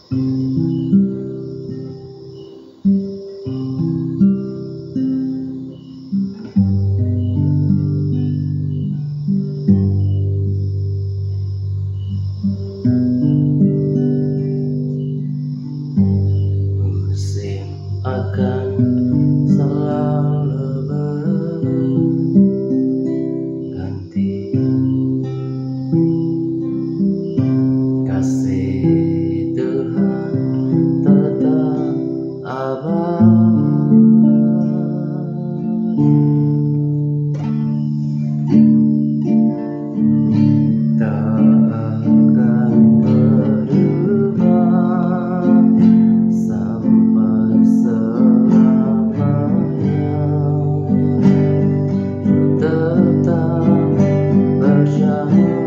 Musim akan selalu berganti, kasih Tuhan tetap abadi, tak akan berubah sampai selamanya. Tetap percaya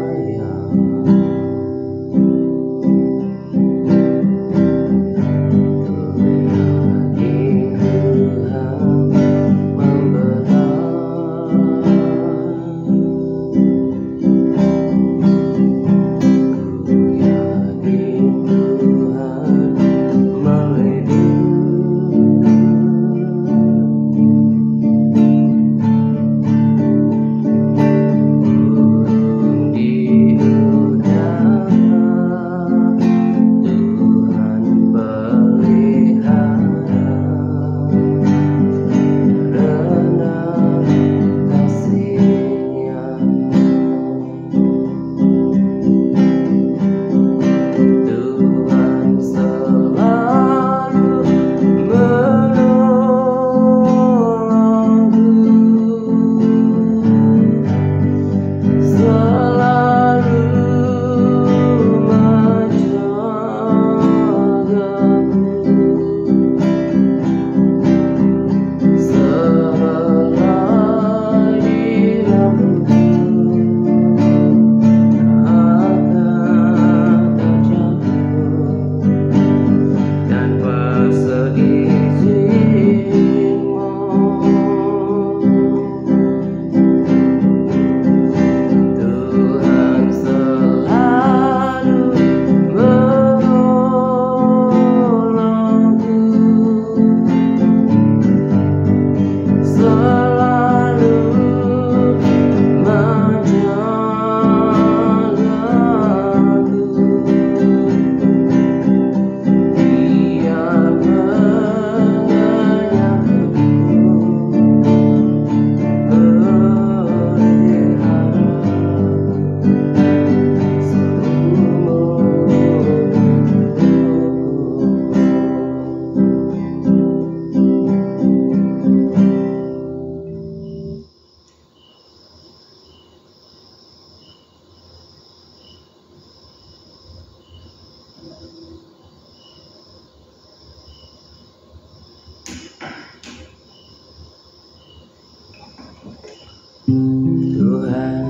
Tuhan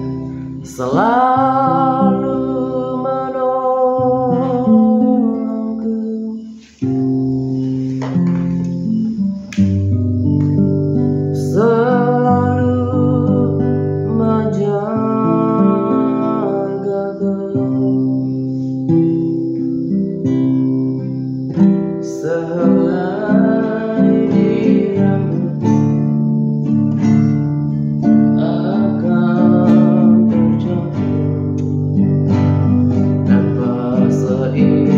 selalu menolongku, selalu menjagaku, selai diammu dia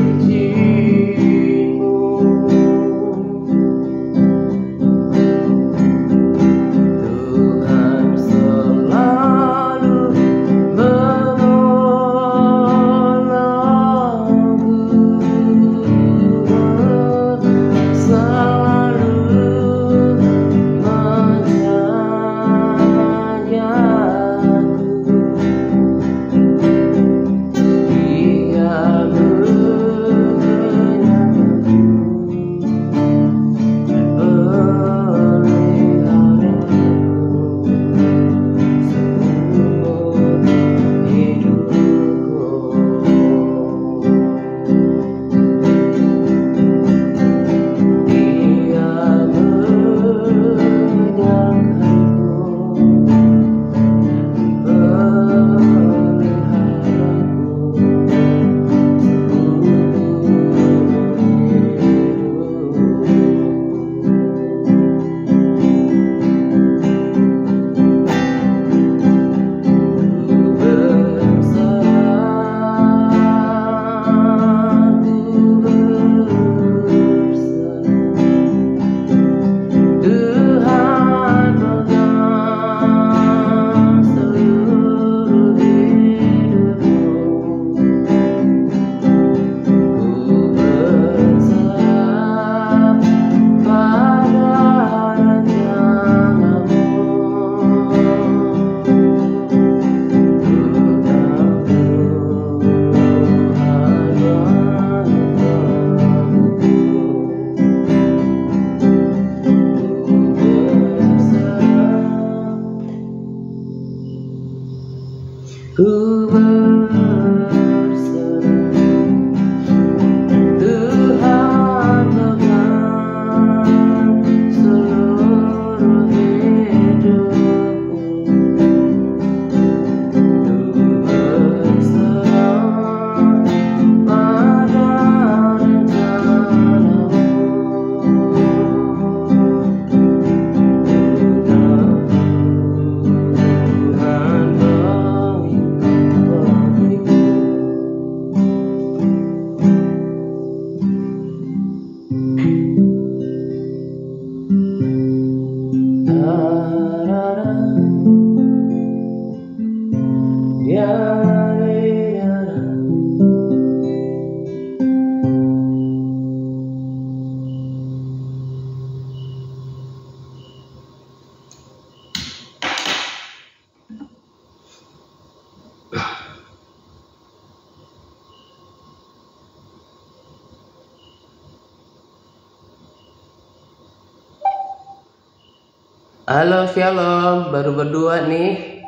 Halo, Shalom. Baru berdua nih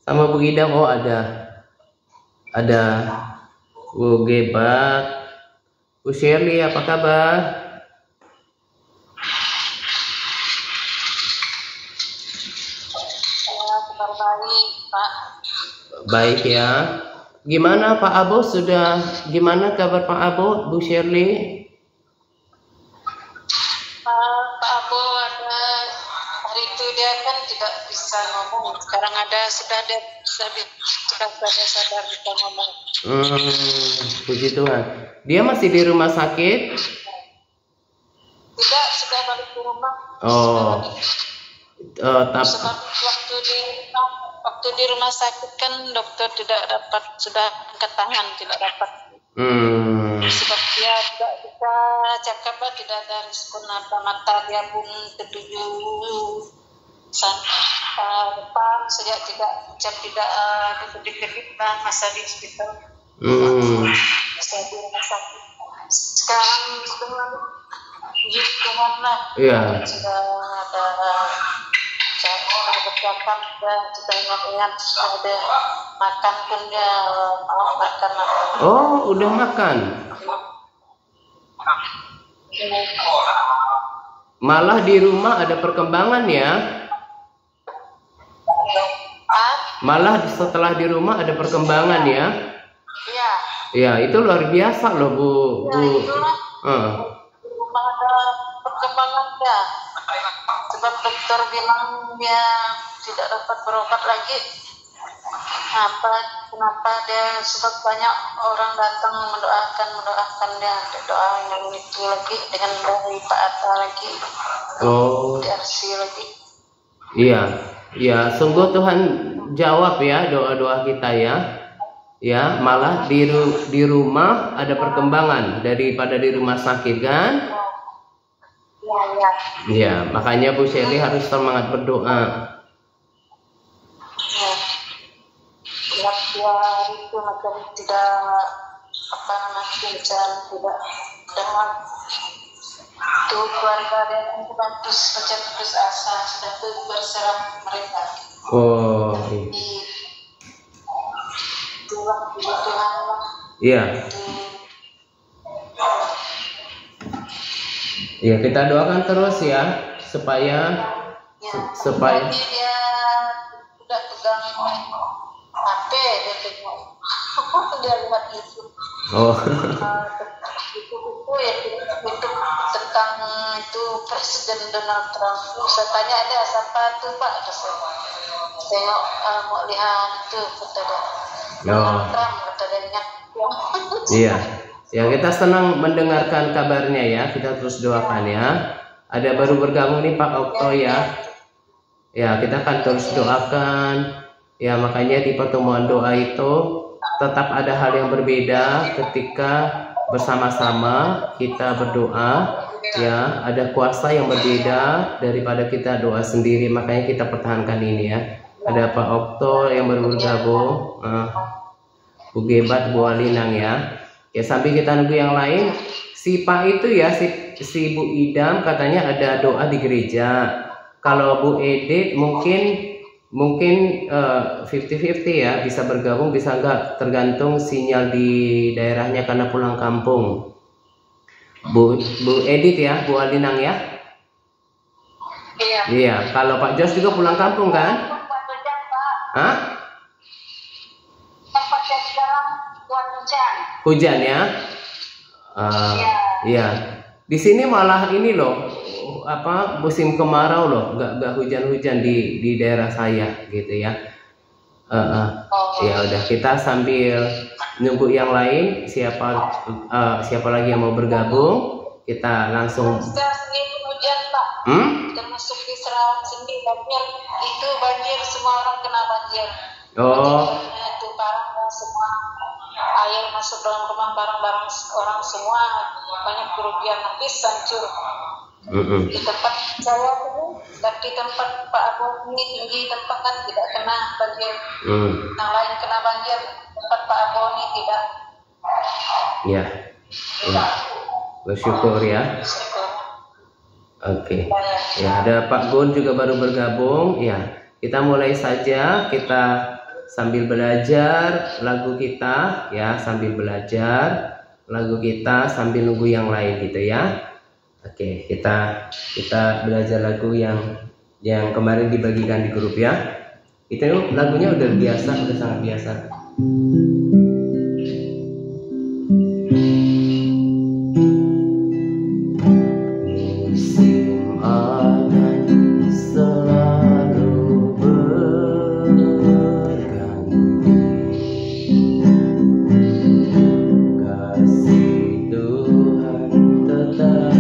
sama Bu Idam. Oh, ada Bu Gebat, Bu Shirley. Apa kabar? Kabar baik, Pak. Baik ya. Gimana Pak Abo? Gimana kabar Pak Abo, Bu Shirley? Pak Abo ada hari itu dia kan tidak bisa ngomong. Sekarang sudah sadar bisa ngomong. Puji Tuhan. Dia masih di rumah sakit? Tidak, sudah balik ke rumah. Oh. Sebab waktu di rumah sakit kan dokter tidak dapat, sudah angkat tangan, tidak dapat. Sebab dia tidak bisa cakap, tidak ada respon apa, mata dia pun tertuju depan, sejak tidak kedip-kedip masa di hospital. Masa di rumah sakit. Sekarang sudah Tuhan lah. Sudah ada cara bercakap dan sudah ingat ada makan pun dia mau makan. Oh, udah makan. Malah di rumah ada perkembangan ya. Malah setelah di rumah ada perkembangan ya. Iya. Ya, itu luar biasa loh Bu. Ada perkembangan ya. Sebab dokter bilang dia tidak dapat berobat lagi. Kenapa dia, sebab banyak orang datang mendoakan dia, doa yang itu lagi dengan dari Pak Atta lagi. DRC lagi. Iya, sungguh Tuhan jawab ya doa-doa kita ya. Ya, malah di rumah ada perkembangan daripada di rumah sakit kan? Iya, makanya Bu Shelly harus semangat berdoa. Dia itu macam tidak tidak dengan itu keluarga dia putus asa, sudah berserah mereka. Tuhan lah. Iya. Ya, kita doakan terus ya supaya dia udah pegang HP, dia tengok dia lihat YouTube. Itu tentang itu Presiden Donald Trump. Saya tanya dia siapa itu Pak, tengok mau lihat itu kata dia. Donald Trump kata dia. Iya. Ya, kita senang mendengarkan kabarnya ya. Kita terus doakan ya. Ada baru bergabung nih Pak Okto ya. Ya, kita akan terus doakan. Ya, makanya di pertemuan doa itu tetap ada hal yang berbeda ketika bersama-sama kita berdoa. Ya, ada kuasa yang berbeda daripada kita doa sendiri. Makanya kita pertahankan ini ya. Ada Pak Okto yang baru bergabung. Bu Gebat, Bu Alinang ya. Ya, sambil kita nunggu yang lain, si Pak itu ya, si Bu Idam katanya ada doa di gereja. Kalau Bu Edit mungkin 50-50 ya, bisa bergabung bisa enggak, tergantung sinyal di daerahnya karena pulang kampung. Bu Edit ya, Bu Alinang ya. Iya, kalau Pak Jos juga pulang kampung kan? Hujan ya? Iya. Di sini malah ini loh, musim kemarau loh, nggak hujan-hujan di daerah saya gitu ya. Ya udah, kita sambil nunggu yang lain, siapa lagi yang mau bergabung, kita langsung. Hujan Pak. Termasuk di Sarawak sendiri banjir, semua orang kena banjir. Itu parah semua. Air masuk dalam rumah, barang-barang orang semua, banyak kerugian, habis hancur. Di tempat saya dulu, dan di tempat Pak Abu ini tinggi tempat kan tidak kena banjir. Yang lain kena banjir, tempat Pak Abu ini tidak. Ya. Bersyukur ya. Oke. Ya, ada Pak Gun juga baru bergabung. Ya, kita mulai saja. Kita sambil belajar lagu kita, ya, sambil belajar lagu kita sambil nunggu yang lain gitu ya. Oke, kita belajar lagu yang kemarin dibagikan di grup ya. Itu lagunya udah biasa, udah sangat biasa. Musim akan selalu berganti, kasih Tuhan tetap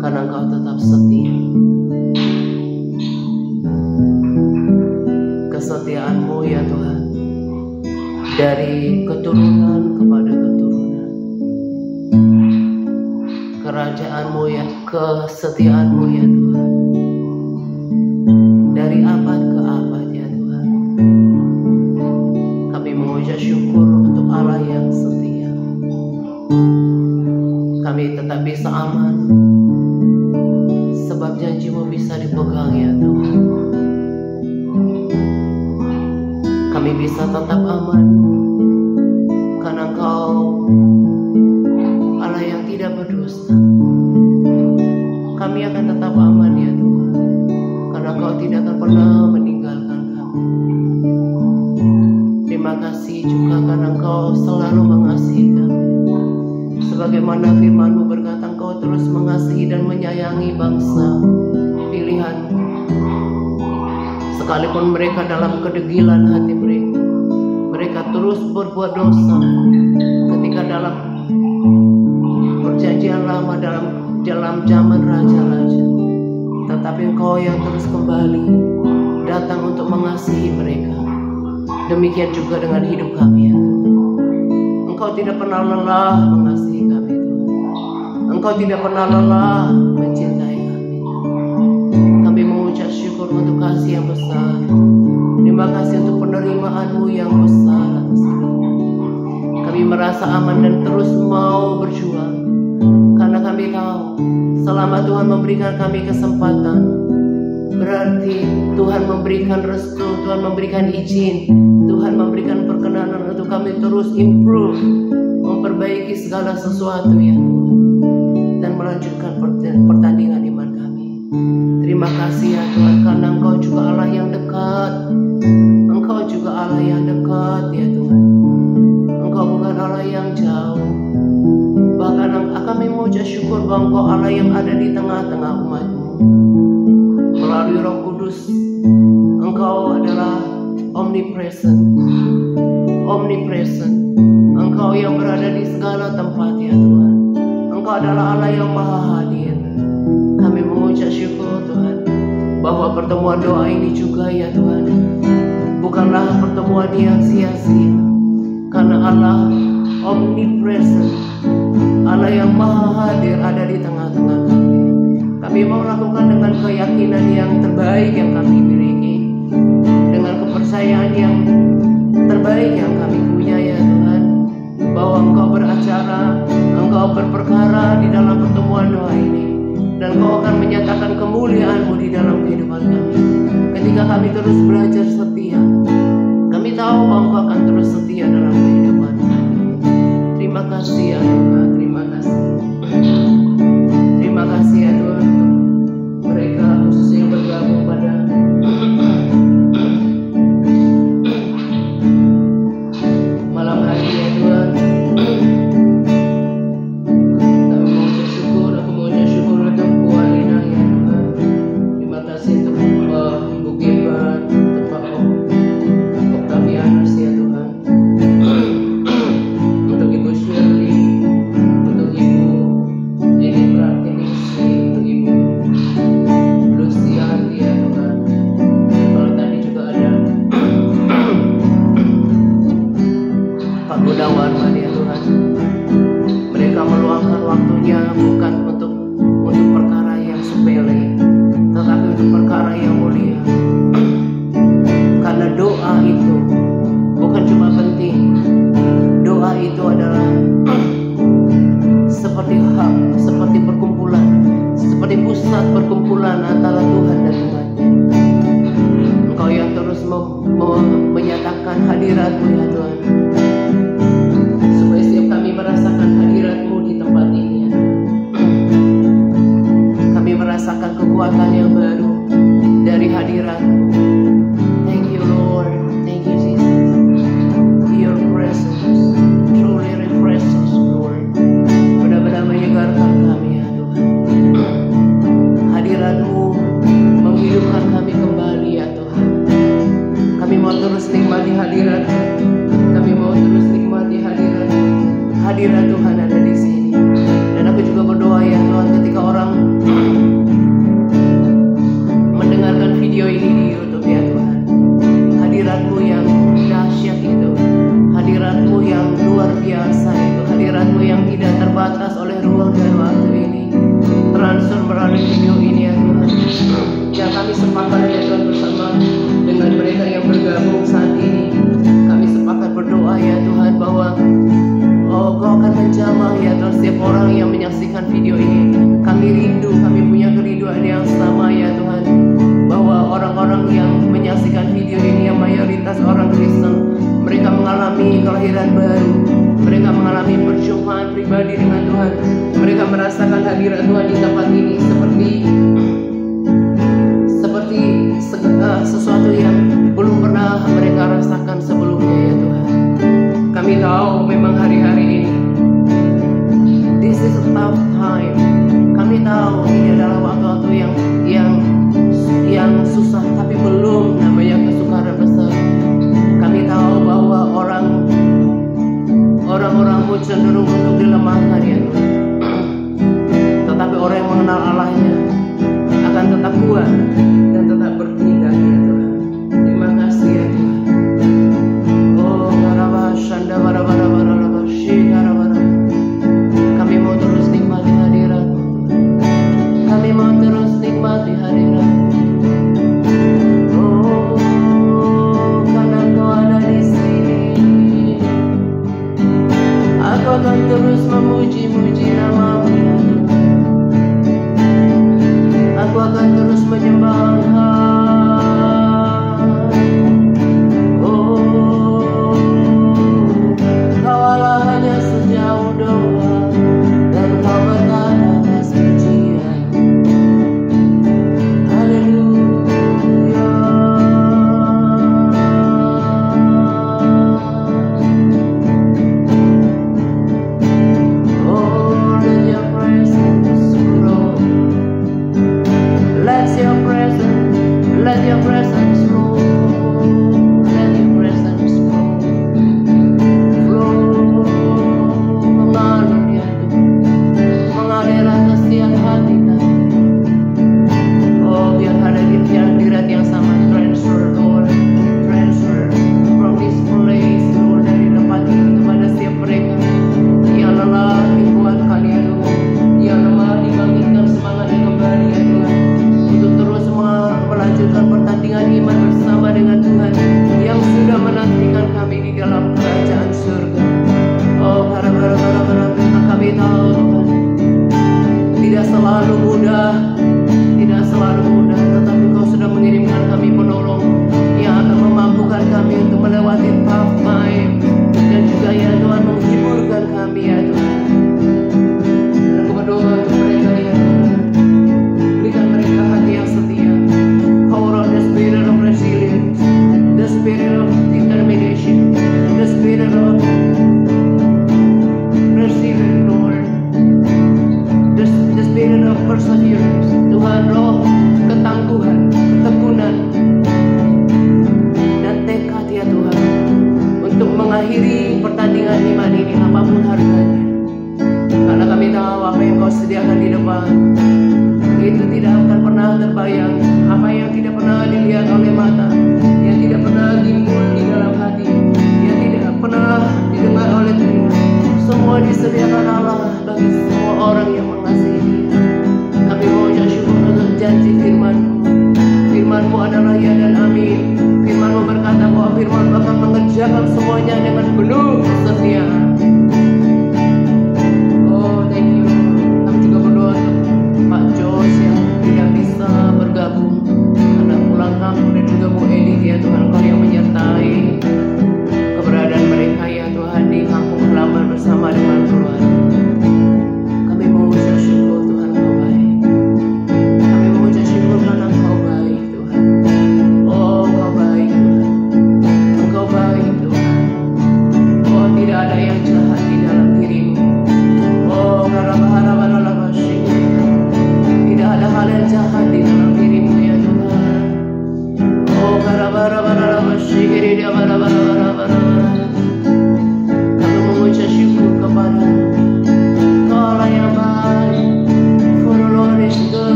karena Engkau tetap setia. Kesetiaan-Mu ya Tuhan, dari keturunan kepada keturunan. Kerajaan-Mu ya, kesetiaan-Mu ya Tuhan, dari abad ke abad ya Tuhan. Kami mengucap syukur untuk Allah yang setia. Kami tetap bisa aman, sebab janji-Mu bisa dipegang ya Tuhan. Kami bisa tetap aman, karena Engkau Allah yang tidak berdusta. Kami akan tetap aman ya Tuhan, karena Engkau tidak akan pernah meninggalkan kami. Terima kasih juga karena Engkau selalu mengasihi kami. Sebagaimana firman-Mu berkata, Engkau terus mengasihi dan menyayangi bangsa pilihan-Mu. Sekalipun mereka dalam kedegilan hati mereka terus berbuat dosa. Ketika dalam perjanjian lama, dalam zaman raja-raja, tetapi Engkau yang terus kembali datang untuk mengasihi mereka. Demikian juga dengan hidup kami ya Tuhan. Engkau tidak pernah lelah mengasihi kami Tuhan. Engkau tidak pernah lelah mencintai kami. Kami mengucap syukur untuk kasih yang besar. Terima kasih untuk penerimaan-Mu yang besar atas hidup kami. Kami merasa aman dan terus mau berjuang, karena kami tahu selama Tuhan memberikan kami kesempatan, berarti Tuhan memberikan restu, Tuhan memberikan izin, Tuhan memberikan perkenanan untuk kami terus improve, memperbaiki segala sesuatu ya Tuhan, dan melanjutkan pertandingan iman kami. Terima kasih ya Tuhan, karena Engkau juga Allah yang dekat. Engkau juga Allah yang dekat ya Tuhan. Engkau bukan Allah yang jauh. Bahkan kami mengucap syukur bahwa Engkau Allah yang ada di tengah-tengah umat-Mu. Melalui Roh Kudus, Engkau adalah omnipresent. Engkau yang berada di segala tempat ya Tuhan. Engkau adalah Allah yang maha hadir. Kami mengucap syukur Tuhan, bahwa pertemuan doa ini juga ya Tuhan, bukanlah pertemuan yang sia-sia, karena Allah omnipresent, Allah yang maha hadir ada di tengah-tengah kami. Kami mau lakukan dengan keyakinan yang terbaik yang kami miliki, dengan kepercayaan yang terbaik yang kami punya ya Tuhan, bahwa Engkau beracara, Engkau berperkara di dalam pertemuan doa ini, dan Engkau akan menyatakan kemuliaan-Mu di dalam kehidupan kami. Ketika kami terus belajar setia, kami tahu bahwa Engkau akan terus setia dalam kehidupan kami. Terima kasih ya Tuhan, terima kasih. Terima kasih ya Tuhan, mereka khususnya yang bergabung pada malam hari ya Tuhan. Aku mengucap syukur untuk Bu Alina ya Tuhan. Terima kasih untuk Bu Gilbert, untuk Pak Octavianus ya Tuhan, untuk Ibu Shirley, untuk Ibu Edi Pratiningsi, untuk Ibu Lucianti ya Tuhan. Dan kalau tadi juga ada Pak Gunawan ya Tuhan. Mereka meluangkan waktunya bukan untuk perkara yang sepele, tetapi untuk perkara yang mulia. Karena doa itu bukan cuma penting, doa itu adalah seperti hub, seperti perkumpulan, seperti pusat perkumpulan antara Tuhan dan umatnya. Engkau yang terus menyatakan hadirat-Mu ya Tuhan, supaya setiap kami merasakan hadirat-Mu di tempat ini ya. Kami merasakan kekuatan yang baru dari hadirat-Mu. Thank you Lord, thank you Jesus. Your presence truly refreshes us Lord. Benar-benar menyegarkan kami ya Tuhan. Hadirat-Mu menghidupkan kami kembali ya Tuhan. Kami mau terus nikmati hadirat-Mu. Kami mau terus nikmati hadirat Tuhan ada di sini. Dan aku juga berdoa ya Tuhan, ketika orang sepakat ya Tuhan bersama dengan mereka yang bergabung saat ini. Kami sepakat berdoa ya Tuhan bahwa Kau akan menjamah ya Tuhan setiap orang yang menyaksikan video ini. Kami rindu, kami punya kerinduan yang sama ya Tuhan, bahwa orang-orang yang menyaksikan video ini yang mayoritas orang Kristen, mereka mengalami kelahiran baru, mereka mengalami perjumpaan pribadi dengan Tuhan, mereka merasakan hadirat Tuhan di tempat ini seperti sesuatu yang belum pernah mereka rasakan sebelumnya ya Tuhan. Kami tahu memang hari-hari ini this is a tough time. Kami tahu ini adalah waktu-waktu yang susah, tapi belum namanya kesukaran besar. Kami tahu bahwa orang-orangmu cenderung untuk dilemahkan ya Tuhan. Tetapi orang yang mengenal Allahnya akan tetap kuat dan tetap bertindak ya Tuhan. Terima kasih ya Tuhan. Kami mau terus nikmati hadirat-Mu. Kami mau terus nikmati hadirat-Mu. Oh, karena Kau ada di sini, aku akan terus memuji-muji nama-Mu ya Tuhan. Aku akan terus menyembah Engkau. Oh,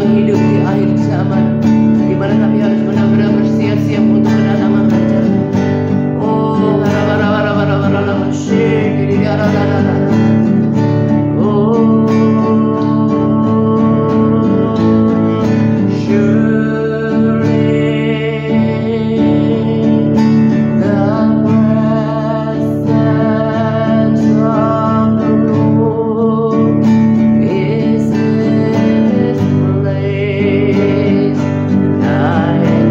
sedang hidup di akhir zaman, di mana kami harus benar-benar bersiap-siap untuk kedatangan Raja. Oh, I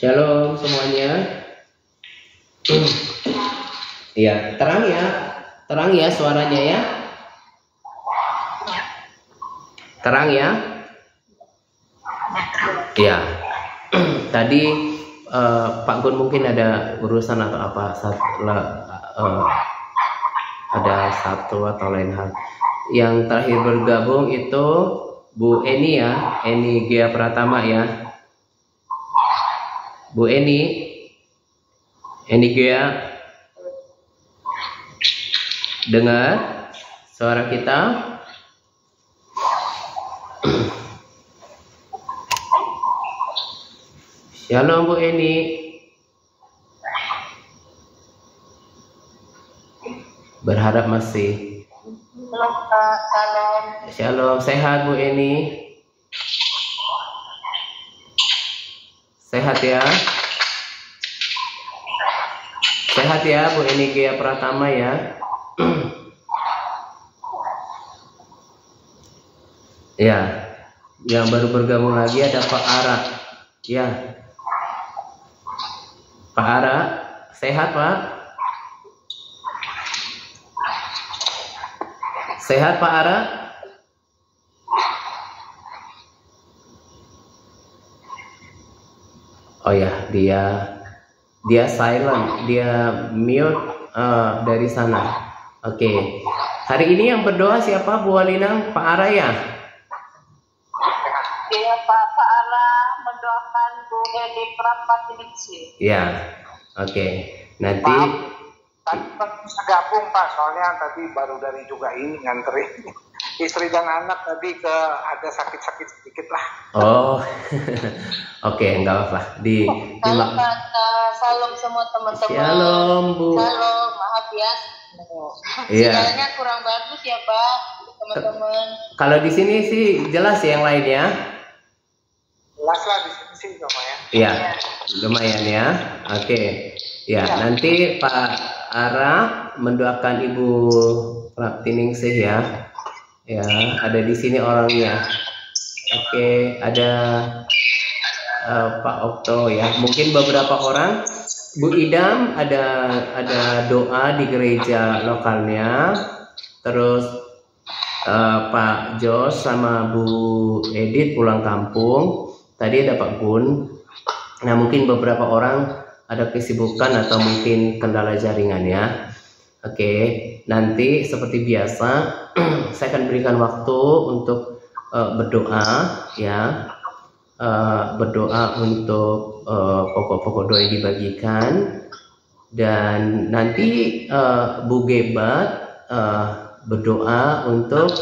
Shalom semuanya. Iya, terang ya suaranya ya. Terang ya. Iya. Tadi Pak Gun mungkin ada urusan atau apa, ada satu atau lain hal. Yang terakhir bergabung itu Bu Eni ya, Eni Gia Pratama ya. Bu Eni Gia, dengar suara kita? Shalom Bu Eni. Berharap masih. Shalom Pak, salam. Shalom, sehat Bu Eni? Sehat ya? Sehat ya Bu Eni Gia Pratama ya? Ya, yang baru bergabung lagi ada Pak Ara. Ya, Pak Ara, sehat Pak? Sehat Pak Ara? Oh ya, dia silent, dia mute dari sana. Oke. Hari ini yang berdoa siapa Bu Walinang? Pak Ara ya? Iya Pak Ara mendoakan Bu Eni Prapatiningsih. Ya. Oke. Nanti Tadi bisa gabung Pak, soalnya tadi baru dari juga ini nganterin istri dan anak tadi ada sakit-sakit sedikit lah. oh. Oke, enggak apa-apa. Salam Pak, salam semua teman-teman. Shalom Bu. Salam, maaf ya. Iya. Sinyalnya kurang bagus ya Pak, teman-teman. Kalau di sini sih jelas ya yang lainnya. Jelas lah di sini sih lumayan. Iya, lumayan ya. Oke. Ya, nanti Pak Ara mendoakan Ibu Prapatiningsih ya. Ya, ada di sini orangnya. Oke, ada Pak Okto ya. Mungkin beberapa orang. Bu Idam ada doa di gereja lokalnya. Terus Pak Jos sama Bu Edit pulang kampung. Tadi ada Pak Gun. Nah, mungkin beberapa orang ada kesibukan atau mungkin kendala jaringan ya. Oke, nanti seperti biasa saya akan berikan waktu untuk berdoa ya. Berdoa untuk pokok-pokok doa yang dibagikan, dan nanti Bu Gebat berdoa untuk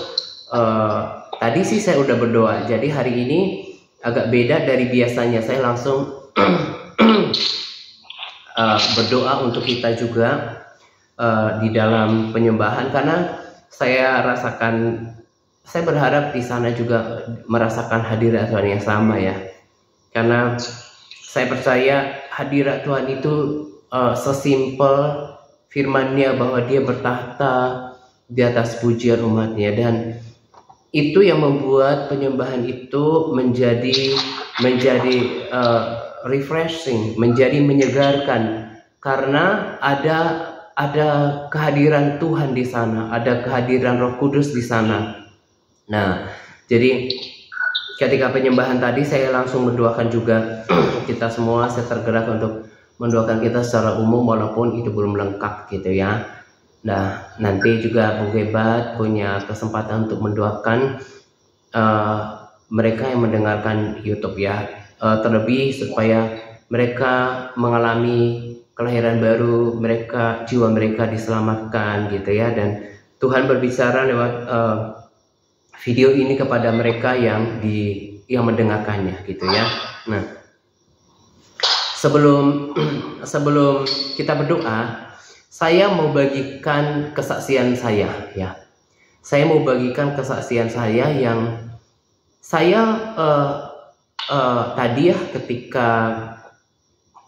tadi sih saya udah berdoa, jadi hari ini agak beda dari biasanya, saya langsung berdoa untuk kita juga di dalam penyembahan, karena saya berharap di sana juga merasakan hadirat Tuhan yang sama ya. Karena saya percaya hadirat Tuhan itu sesimpel firman-Nya bahwa Dia bertahta di atas pujian umat-Nya, dan itu yang membuat penyembahan itu menjadi refreshing, menjadi menyegarkan, karena ada kehadiran Tuhan di sana, ada kehadiran Roh Kudus di sana. Nah, jadi ketika penyembahan tadi saya langsung mendoakan juga kita semua, saya tergerak untuk mendoakan kita secara umum walaupun itu belum lengkap gitu ya. Nah, nanti juga Bu Gebat punya kesempatan untuk mendoakan mereka yang mendengarkan YouTube ya, terlebih supaya mereka mengalami kelahiran baru, jiwa mereka diselamatkan gitu ya, dan Tuhan berbicara lewat video ini kepada mereka yang mendengarkannya gitu ya. Nah, sebelum kita berdoa, saya mau bagikan kesaksian saya ya. Saya mau bagikan kesaksian saya yang saya tadi ya,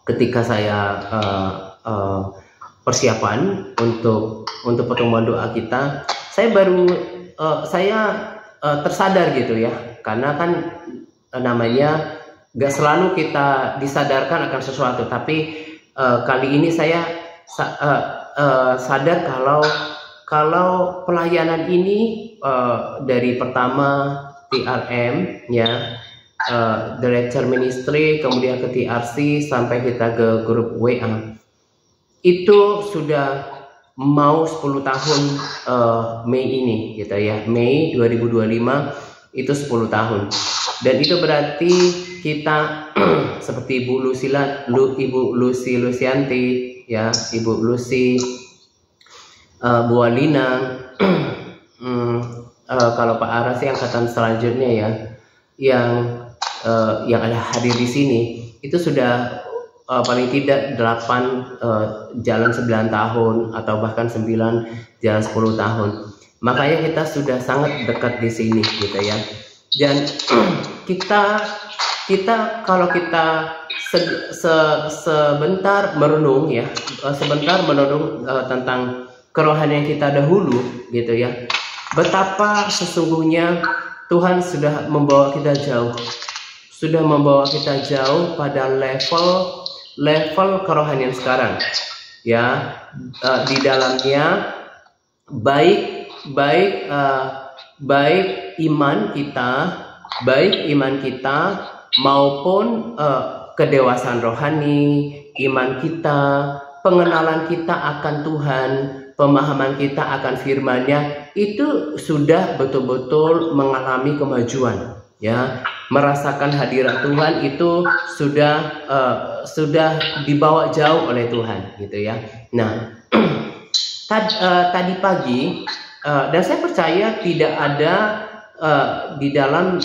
ketika saya persiapan untuk pertemuan doa kita, saya tersadar gitu ya, karena kan namanya Gak selalu kita disadarkan akan sesuatu, tapi kali ini saya sadar kalau pelayanan ini dari pertama TRM ya, Director Ministry, kemudian ke TRC, sampai kita ke grup WA, itu sudah mau 10 tahun Mei ini gitu ya, Mei 2025 itu 10 tahun. Dan itu berarti kita seperti Ibu Lucy Lucianti ya, Ibu Lucy, Bu Alina, kalau Pak Ara sih angkatan selanjutnya ya, yang ada hadir di sini itu sudah paling tidak 8 jalan 9 tahun, atau bahkan 9 jalan 10 tahun. Makanya kita sudah sangat dekat di sini gitu ya. Dan kita kalau kita sebentar merenung ya, tentang kerohanian kita dahulu gitu ya, betapa sesungguhnya Tuhan sudah membawa kita jauh, pada level kerohanian sekarang ya. Di dalamnya baik iman kita maupun kedewasaan rohani, iman kita, pengenalan kita akan Tuhan, pemahaman kita akan firman-Nya itu sudah betul-betul mengalami kemajuan ya. Merasakan hadirat Tuhan itu sudah dibawa jauh oleh Tuhan gitu ya. Nah, tadi pagi, dan saya percaya tidak ada di dalam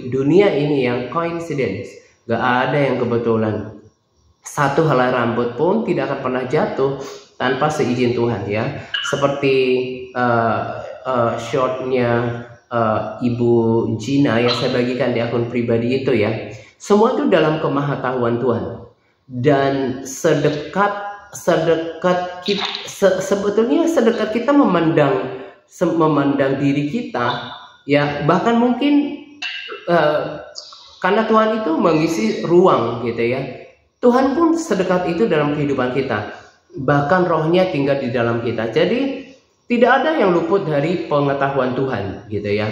dunia ini yang coincidence, gak ada yang kebetulan. Satu helai rambut pun tidak akan pernah jatuh tanpa seizin Tuhan ya. Seperti shortnya Ibu Gina yang saya bagikan di akun pribadi itu ya, semua itu dalam kemahatauan Tuhan. Dan sebetulnya sedekat kita memandang diri kita ya, bahkan mungkin karena Tuhan itu mengisi ruang gitu ya, Tuhan pun sedekat itu dalam kehidupan kita, bahkan rohnya tinggal di dalam kita. Jadi tidak ada yang luput dari pengetahuan Tuhan gitu ya.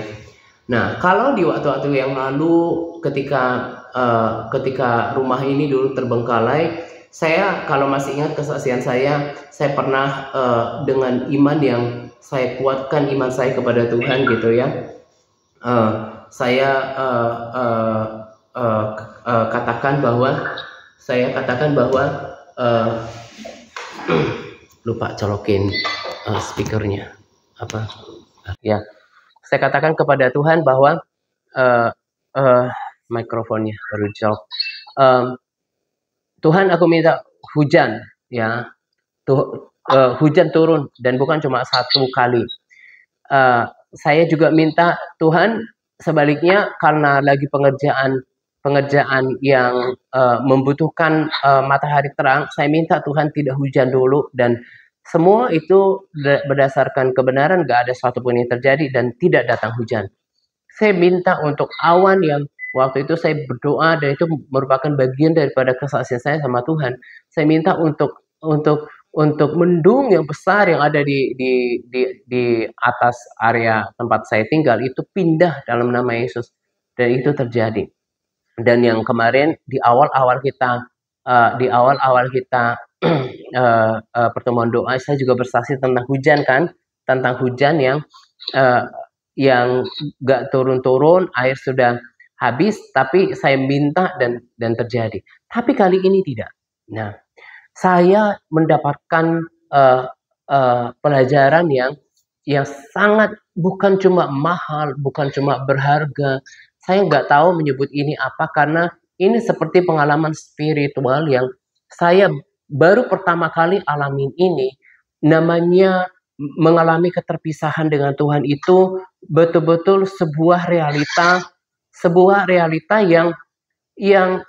Nah, kalau di waktu-waktu yang lalu ketika rumah ini dulu terbengkalai, saya kalau masih ingat kesaksian saya pernah dengan iman yang saya kuatkan iman saya kepada Tuhan gitu ya. Saya katakan bahwa lupa colokin speakernya apa ya. Saya katakan kepada Tuhan bahwa mikrofonnya baru jauh. Tuhan, aku minta hujan ya, hujan turun, dan bukan cuma 1 kali. Saya juga minta Tuhan sebaliknya, karena lagi pengerjaan yang membutuhkan matahari terang, saya minta Tuhan tidak hujan dulu, dan semua itu berdasarkan kebenaran, gak ada sesuatu pun yang terjadi dan tidak datang hujan. Saya minta untuk awan yang waktu itu saya berdoa, dan itu merupakan bagian daripada kesaksian saya sama Tuhan. Saya minta untuk mendung yang besar yang ada di atas area tempat saya tinggal itu pindah dalam nama Yesus, dan itu terjadi. Dan yang kemarin di awal-awal kita pertemuan doa, saya juga bersaksi tentang hujan kan, tentang hujan yang gak turun-turun, air sudah habis, tapi saya minta dan terjadi. Tapi kali ini tidak. Nah, saya mendapatkan pelajaran yang sangat, bukan cuma mahal, bukan cuma berharga. Saya nggak tahu menyebut ini apa, karena ini seperti pengalaman spiritual yang saya baru pertama kali alamin ini. Namanya mengalami keterpisahan dengan Tuhan itu betul-betul sebuah realita yang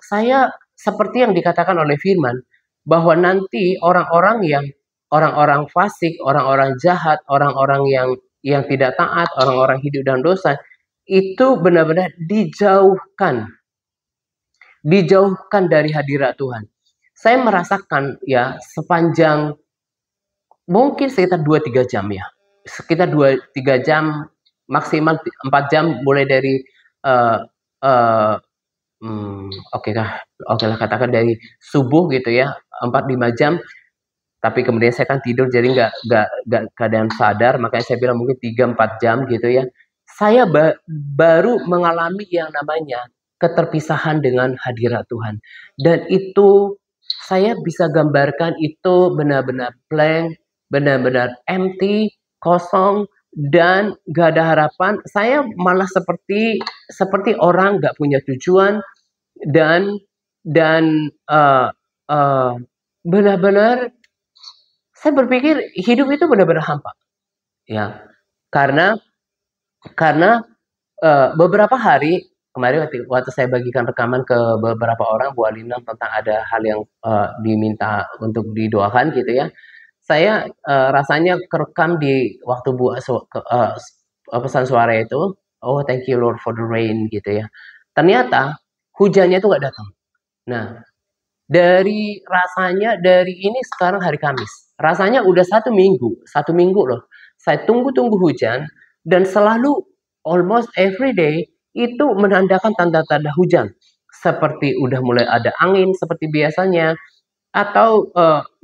saya, seperti yang dikatakan oleh firman, bahwa nanti orang-orang fasik, orang-orang jahat, orang-orang yang tidak taat, orang-orang hidup dalam dosa, itu benar-benar dijauhkan dijauhkan dari hadirat Tuhan. Saya merasakan ya sepanjang mungkin sekitar 2-3 jam ya. Sekitar 2-3 jam, maksimal 4 jam, mulai dari oke lah katakan dari subuh gitu ya, 4-5 jam. Tapi kemudian saya kan tidur, jadi nggak keadaan sadar, makanya saya bilang mungkin 3-4 jam gitu ya. Saya baru mengalami yang namanya keterpisahan dengan hadirat Tuhan. Dan itu saya bisa gambarkan itu benar-benar blank, benar-benar empty, kosong, dan gak ada harapan. Saya malah seperti orang gak punya tujuan, dan benar-benar saya berpikir hidup itu benar-benar hampa, ya, karena beberapa hari kemarin waktu saya bagikan rekaman ke beberapa orang, Bu Alina, tentang ada hal yang diminta untuk didoakan gitu ya. Saya rasanya kerekam di waktu Bu pesan suara itu, oh thank you Lord for the rain gitu ya. Ternyata hujannya itu nggak datang. Nah, dari ini sekarang hari Kamis, rasanya udah 1 minggu loh. Saya tunggu hujan, dan selalu almost every day itu menandakan tanda-tanda hujan, seperti udah mulai ada angin seperti biasanya, atau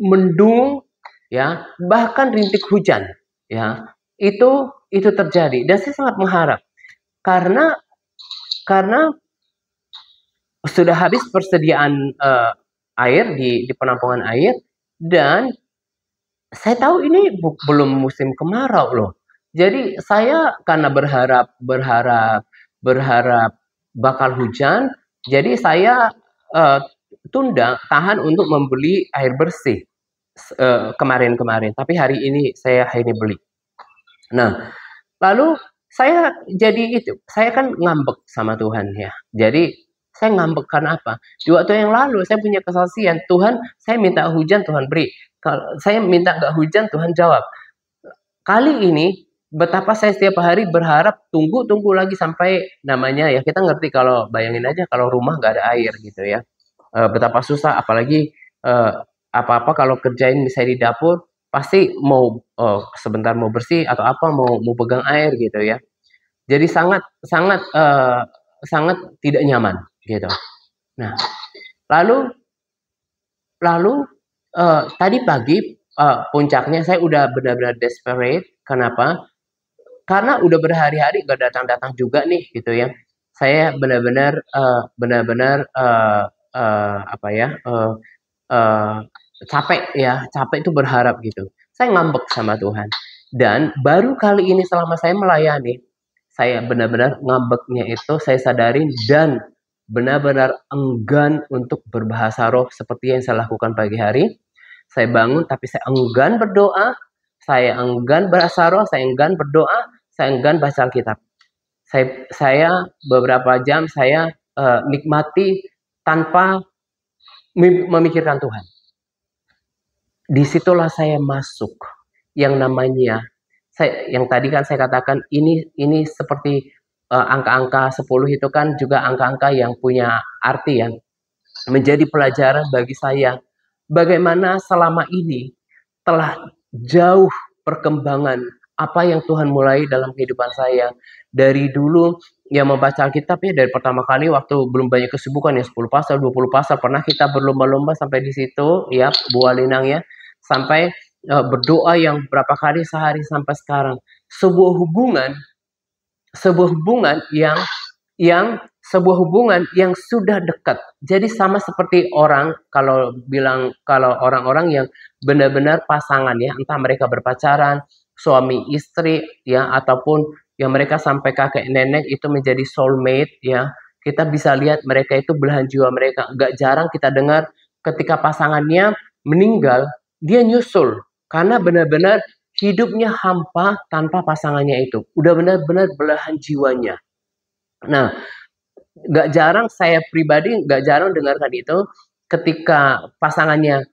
mendung ya, bahkan rintik hujan ya, itu terjadi. Dan saya sangat mengharap, karena sudah habis persediaan air di penampungan air, dan saya tahu ini belum musim kemarau loh. Jadi saya karena berharap bakal hujan, jadi saya tahan untuk membeli air bersih kemarin. Tapi hari ini saya akhirnya beli. Nah, lalu saya saya kan ngambek sama Tuhan ya. Jadi saya ngambek karena apa? Di waktu yang lalu saya punya kesaksian, Tuhan, saya minta hujan, Tuhan beri. Kalau saya minta nggak hujan, Tuhan jawab. Kali ini betapa saya setiap hari berharap, tunggu lagi sampai namanya ya, kita ngerti kalau bayangin aja kalau rumah nggak ada air gitu ya, betapa susah. Apalagi apa-apa kalau kerjain misalnya di dapur, pasti mau sebentar mau bersih atau apa mau pegang air gitu ya. Jadi sangat tidak nyaman gitu. Nah, lalu tadi pagi puncaknya saya udah benar-benar desperate. Kenapa? Karena udah berhari-hari gak datang juga nih gitu ya. Saya benar-benar capek itu berharap gitu. Saya ngambek sama Tuhan. Dan baru kali ini selama saya melayani, saya benar-benar ngambeknya itu saya sadarin, dan benar-benar enggan untuk berbahasa roh seperti yang saya lakukan pagi hari. Saya bangun tapi saya enggan berdoa, saya enggan bahasa roh, saya enggan berdoa, saya enggan baca Alkitab. Saya beberapa jam saya nikmati tanpa memikirkan Tuhan. Disitulah saya masuk yang namanya, yang tadi kan saya katakan ini seperti angka-angka 10 itu kan juga angka-angka yang punya arti ya, menjadi pelajaran bagi saya bagaimana selama ini telah jauh perkembangan apa yang Tuhan mulai dalam kehidupan saya. Dari dulu ya membaca Alkitab ya, dari pertama kali waktu belum banyak kesibukan ya, 10 pasal, 20 pasal, pernah kita berlomba-lomba sampai di situ ya, Bu Alinang ya, sampai berdoa yang berapa kali sehari sampai sekarang. Sebuah hubungan yang sudah dekat. Jadi sama seperti orang kalau orang-orang yang benar-benar pasangan ya, entah mereka berpacaran, suami istri ya, ataupun yang mereka sampai kakek nenek itu menjadi soulmate ya. Kita bisa lihat mereka itu belahan jiwa mereka. Gak jarang kita dengar ketika pasangannya meninggal, dia nyusul karena benar-benar hidupnya hampa tanpa pasangannya itu. Udah benar-benar belahan jiwanya. Nah, gak jarang saya pribadi dengarkan itu ketika pasangannya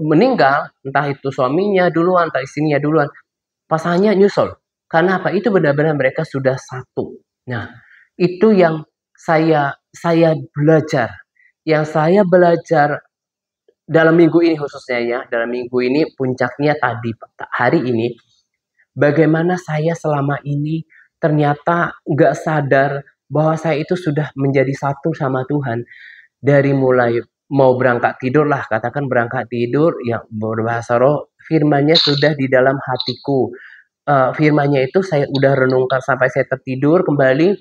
meninggal, entah itu suaminya duluan, entah istrinya duluan, pasangannya nyusul. Karena apa? Itu benar-benar mereka sudah satu. Nah, itu yang saya belajar. yang saya belajar dalam minggu ini khususnya ya, dalam minggu ini puncaknya tadi hari ini, bagaimana saya selama ini ternyata nggak sadar bahwa saya itu sudah menjadi satu sama Tuhan. Dari mulai mau berangkat tidur lah, katakan berangkat tidur, ya berbahasa roh, firman-Nya sudah di dalam hatiku. Firman-Nya itu saya udah renungkan sampai saya tertidur kembali.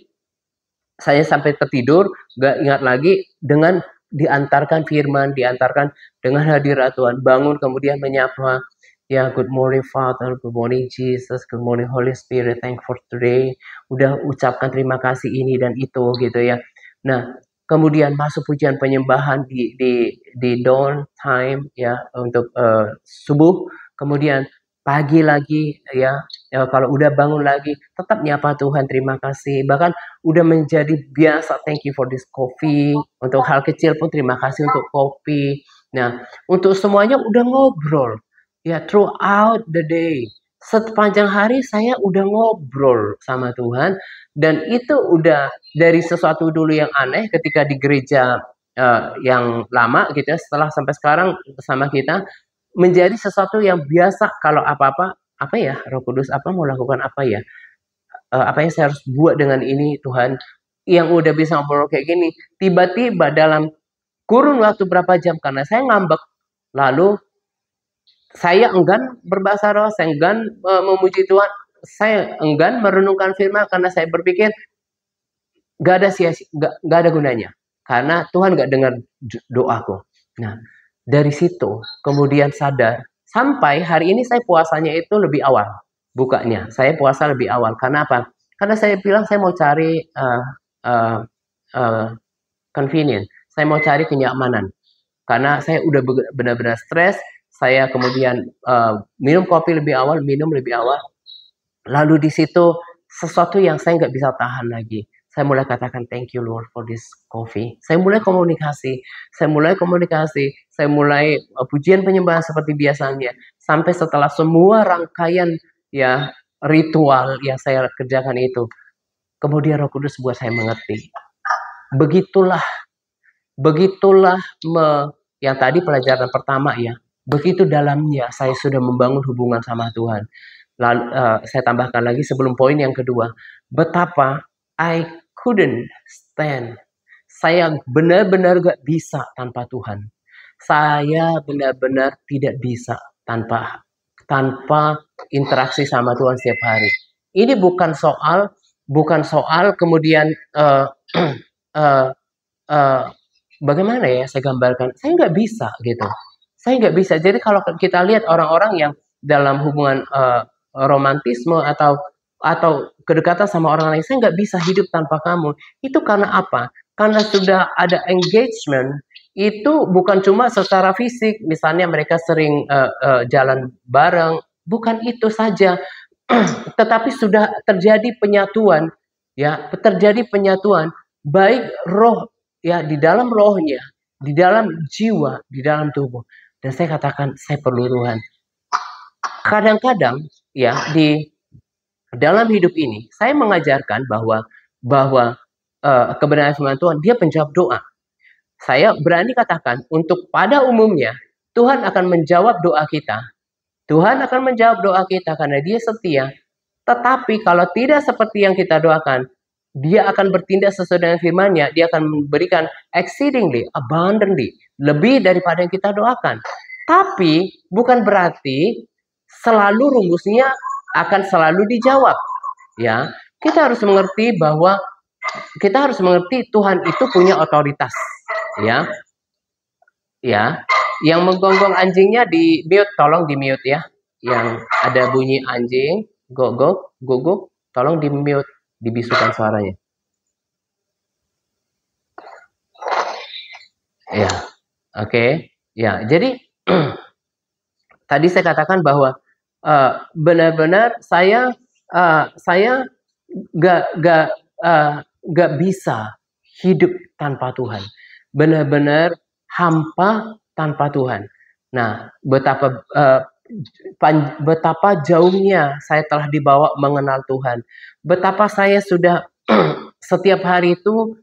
Saya sampai tertidur, gak ingat lagi dengan diantarkan firman, diantarkan dengan hadirat Tuhan. Bangun kemudian menyapa, ya good morning Father, good morning Jesus, good morning Holy Spirit, thank you for today. Udah ucapkan terima kasih ini dan itu gitu ya. Nah, kemudian masuk pujian penyembahan di dawn time ya untuk subuh. Kemudian pagi lagi ya, kalau udah bangun lagi tetap nyapa Tuhan, terima kasih. Bahkan udah menjadi biasa, thank you for this coffee. Untuk hal kecil pun terima kasih untuk kopi. Nah, untuk semuanya udah ngobrol ya throughout the day. Sepanjang hari saya udah ngobrol sama Tuhan, dan itu udah dari sesuatu dulu yang aneh ketika di gereja yang lama gitu ya, setelah sampai sekarang sama kita menjadi sesuatu yang biasa. Kalau apa-apa, apa ya Roh Kudus, apa mau lakukan apa ya, apa yang saya harus buat dengan ini Tuhan, yang udah bisa ngobrol kayak gini, tiba-tiba dalam kurun waktu berapa jam, karena saya ngambek, lalu saya enggan berbahasa roh, saya enggan memuji Tuhan, saya enggan merenungkan firman karena saya berpikir gak ada gunanya, karena Tuhan gak dengar doaku. Nah, dari situ kemudian sadar, sampai hari ini saya puasanya itu lebih awal bukanya. Saya puasa lebih awal. Karena apa? Karena saya bilang saya mau cari convenient. Saya mau cari kenyamanan. Karena saya udah benar-benar stres. Saya kemudian minum kopi lebih awal, minum lebih awal. Lalu di situ sesuatu yang saya nggak bisa tahan lagi. Saya mulai katakan thank you Lord for this coffee. Saya mulai komunikasi. Saya mulai pujian penyembahan seperti biasanya. Sampai setelah semua rangkaian ya ritual yang saya kerjakan itu, kemudian Roh Kudus buat saya mengerti. Begitulah yang tadi pelajaran pertama ya. Begitu dalamnya saya sudah membangun hubungan sama Tuhan. Lalu saya tambahkan lagi sebelum poin yang kedua, betapa I couldn't stand. Saya benar-benar gak bisa tanpa Tuhan. Saya benar-benar tidak bisa tanpa interaksi sama Tuhan setiap hari. Ini bukan soal kemudian bagaimana ya saya gambarkan. Saya nggak bisa gitu. Saya nggak bisa. Jadi kalau kita lihat orang-orang yang dalam hubungan romantisme atau kedekatan sama orang lain, saya nggak bisa hidup tanpa kamu. Itu karena apa? Karena sudah ada engagement. Itu bukan cuma secara fisik, misalnya mereka sering jalan bareng, bukan itu saja, tetapi sudah terjadi penyatuan, ya, baik roh, ya, di dalam rohnya, di dalam jiwa, di dalam tubuh. Dan saya katakan saya perlu Tuhan. Kadang-kadang, ya, di dalam hidup ini, saya mengajarkan bahwa kebenaran firman Tuhan, dia penjawab doa. Saya berani katakan, untuk pada umumnya, Tuhan akan menjawab doa kita. Tuhan akan menjawab doa kita karena dia setia. Tetapi kalau tidak seperti yang kita doakan, dia akan bertindak sesuai dengan firman-Nya. Dia akan memberikan exceedingly, abundantly, lebih daripada yang kita doakan. Tapi bukan berarti selalu rumusnya akan selalu dijawab. Ya, kita harus mengerti bahwa Tuhan itu punya otoritas. Ya, yang menggonggong anjingnya di mute, tolong di mute ya. Yang ada bunyi anjing, gogok, tolong di mute, dibisukan suaranya. Ya, oke. Ya, jadi tadi saya katakan bahwa benar-benar saya gak bisa hidup tanpa Tuhan. Benar-benar hampa tanpa Tuhan. Nah, betapa jauhnya saya telah dibawa mengenal Tuhan. Betapa saya sudah setiap hari itu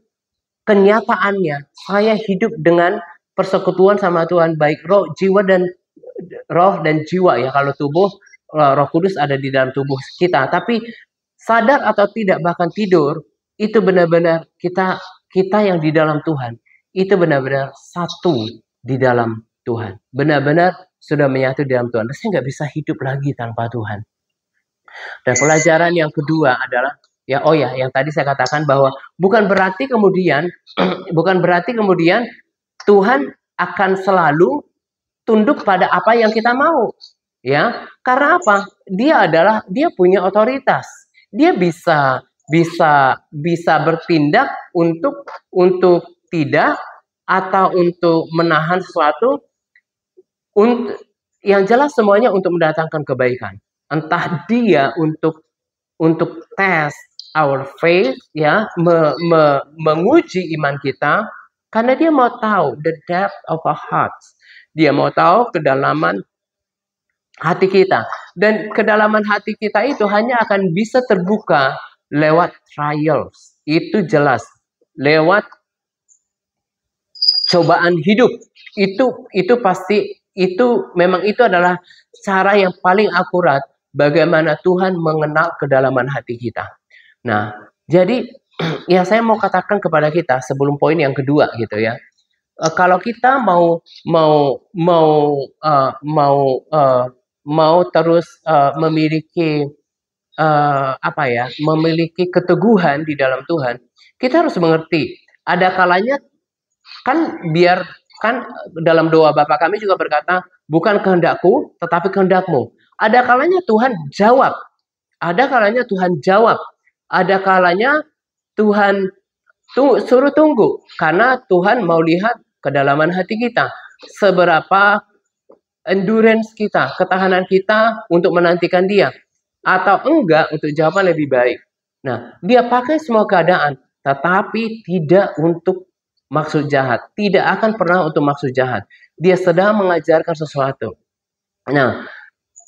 kenyataannya saya hidup dengan persekutuan sama Tuhan, baik roh, dan jiwa ya. Kalau tubuh, Roh Kudus ada di dalam tubuh kita. Tapi sadar atau tidak, bahkan tidur, itu benar-benar kita yang di dalam Tuhan, itu benar-benar satu di dalam Tuhan. Benar-benar sudah menyatu di dalam Tuhan. Saya nggak bisa hidup lagi tanpa Tuhan. Dan pelajaran yang kedua adalah yang tadi saya katakan bahwa bukan berarti kemudian Tuhan akan selalu tunduk pada apa yang kita mau, ya. Karena apa? Dia punya otoritas. Dia bisa bertindak untuk tidak, atau untuk menahan sesuatu. Yang jelas semuanya untuk mendatangkan kebaikan. Entah dia untuk tes our faith, ya, menguji iman kita, karena dia mau tahu the depth of our hearts. Dia mau tahu kedalaman hati kita. Dan kedalaman hati kita itu hanya akan bisa terbuka lewat trials. Itu jelas. Lewat cobaan hidup. Itu pasti, memang itu adalah cara yang paling akurat bagaimana Tuhan mengenal kedalaman hati kita. Nah, jadi yang saya mau katakan kepada kita sebelum poin yang kedua gitu ya. Kalau kita mau terus memiliki memiliki keteguhan di dalam Tuhan, kita harus mengerti ada kalanya kan dalam doa Bapa kami juga berkata, bukan kehendakku tetapi kehendakmu. Ada kalanya Tuhan jawab. Ada kalanya Tuhan jawab. Ada kalanya Tuhan suruh tunggu, karena Tuhan mau lihat kedalaman hati kita, seberapa endurance kita, ketahanan kita untuk menantikan Dia, atau enggak untuk jawaban lebih baik. Nah, Dia pakai semua keadaan, tetapi tidak untuk maksud jahat. Tidak akan pernah untuk maksud jahat. Dia sedang mengajarkan sesuatu. Nah,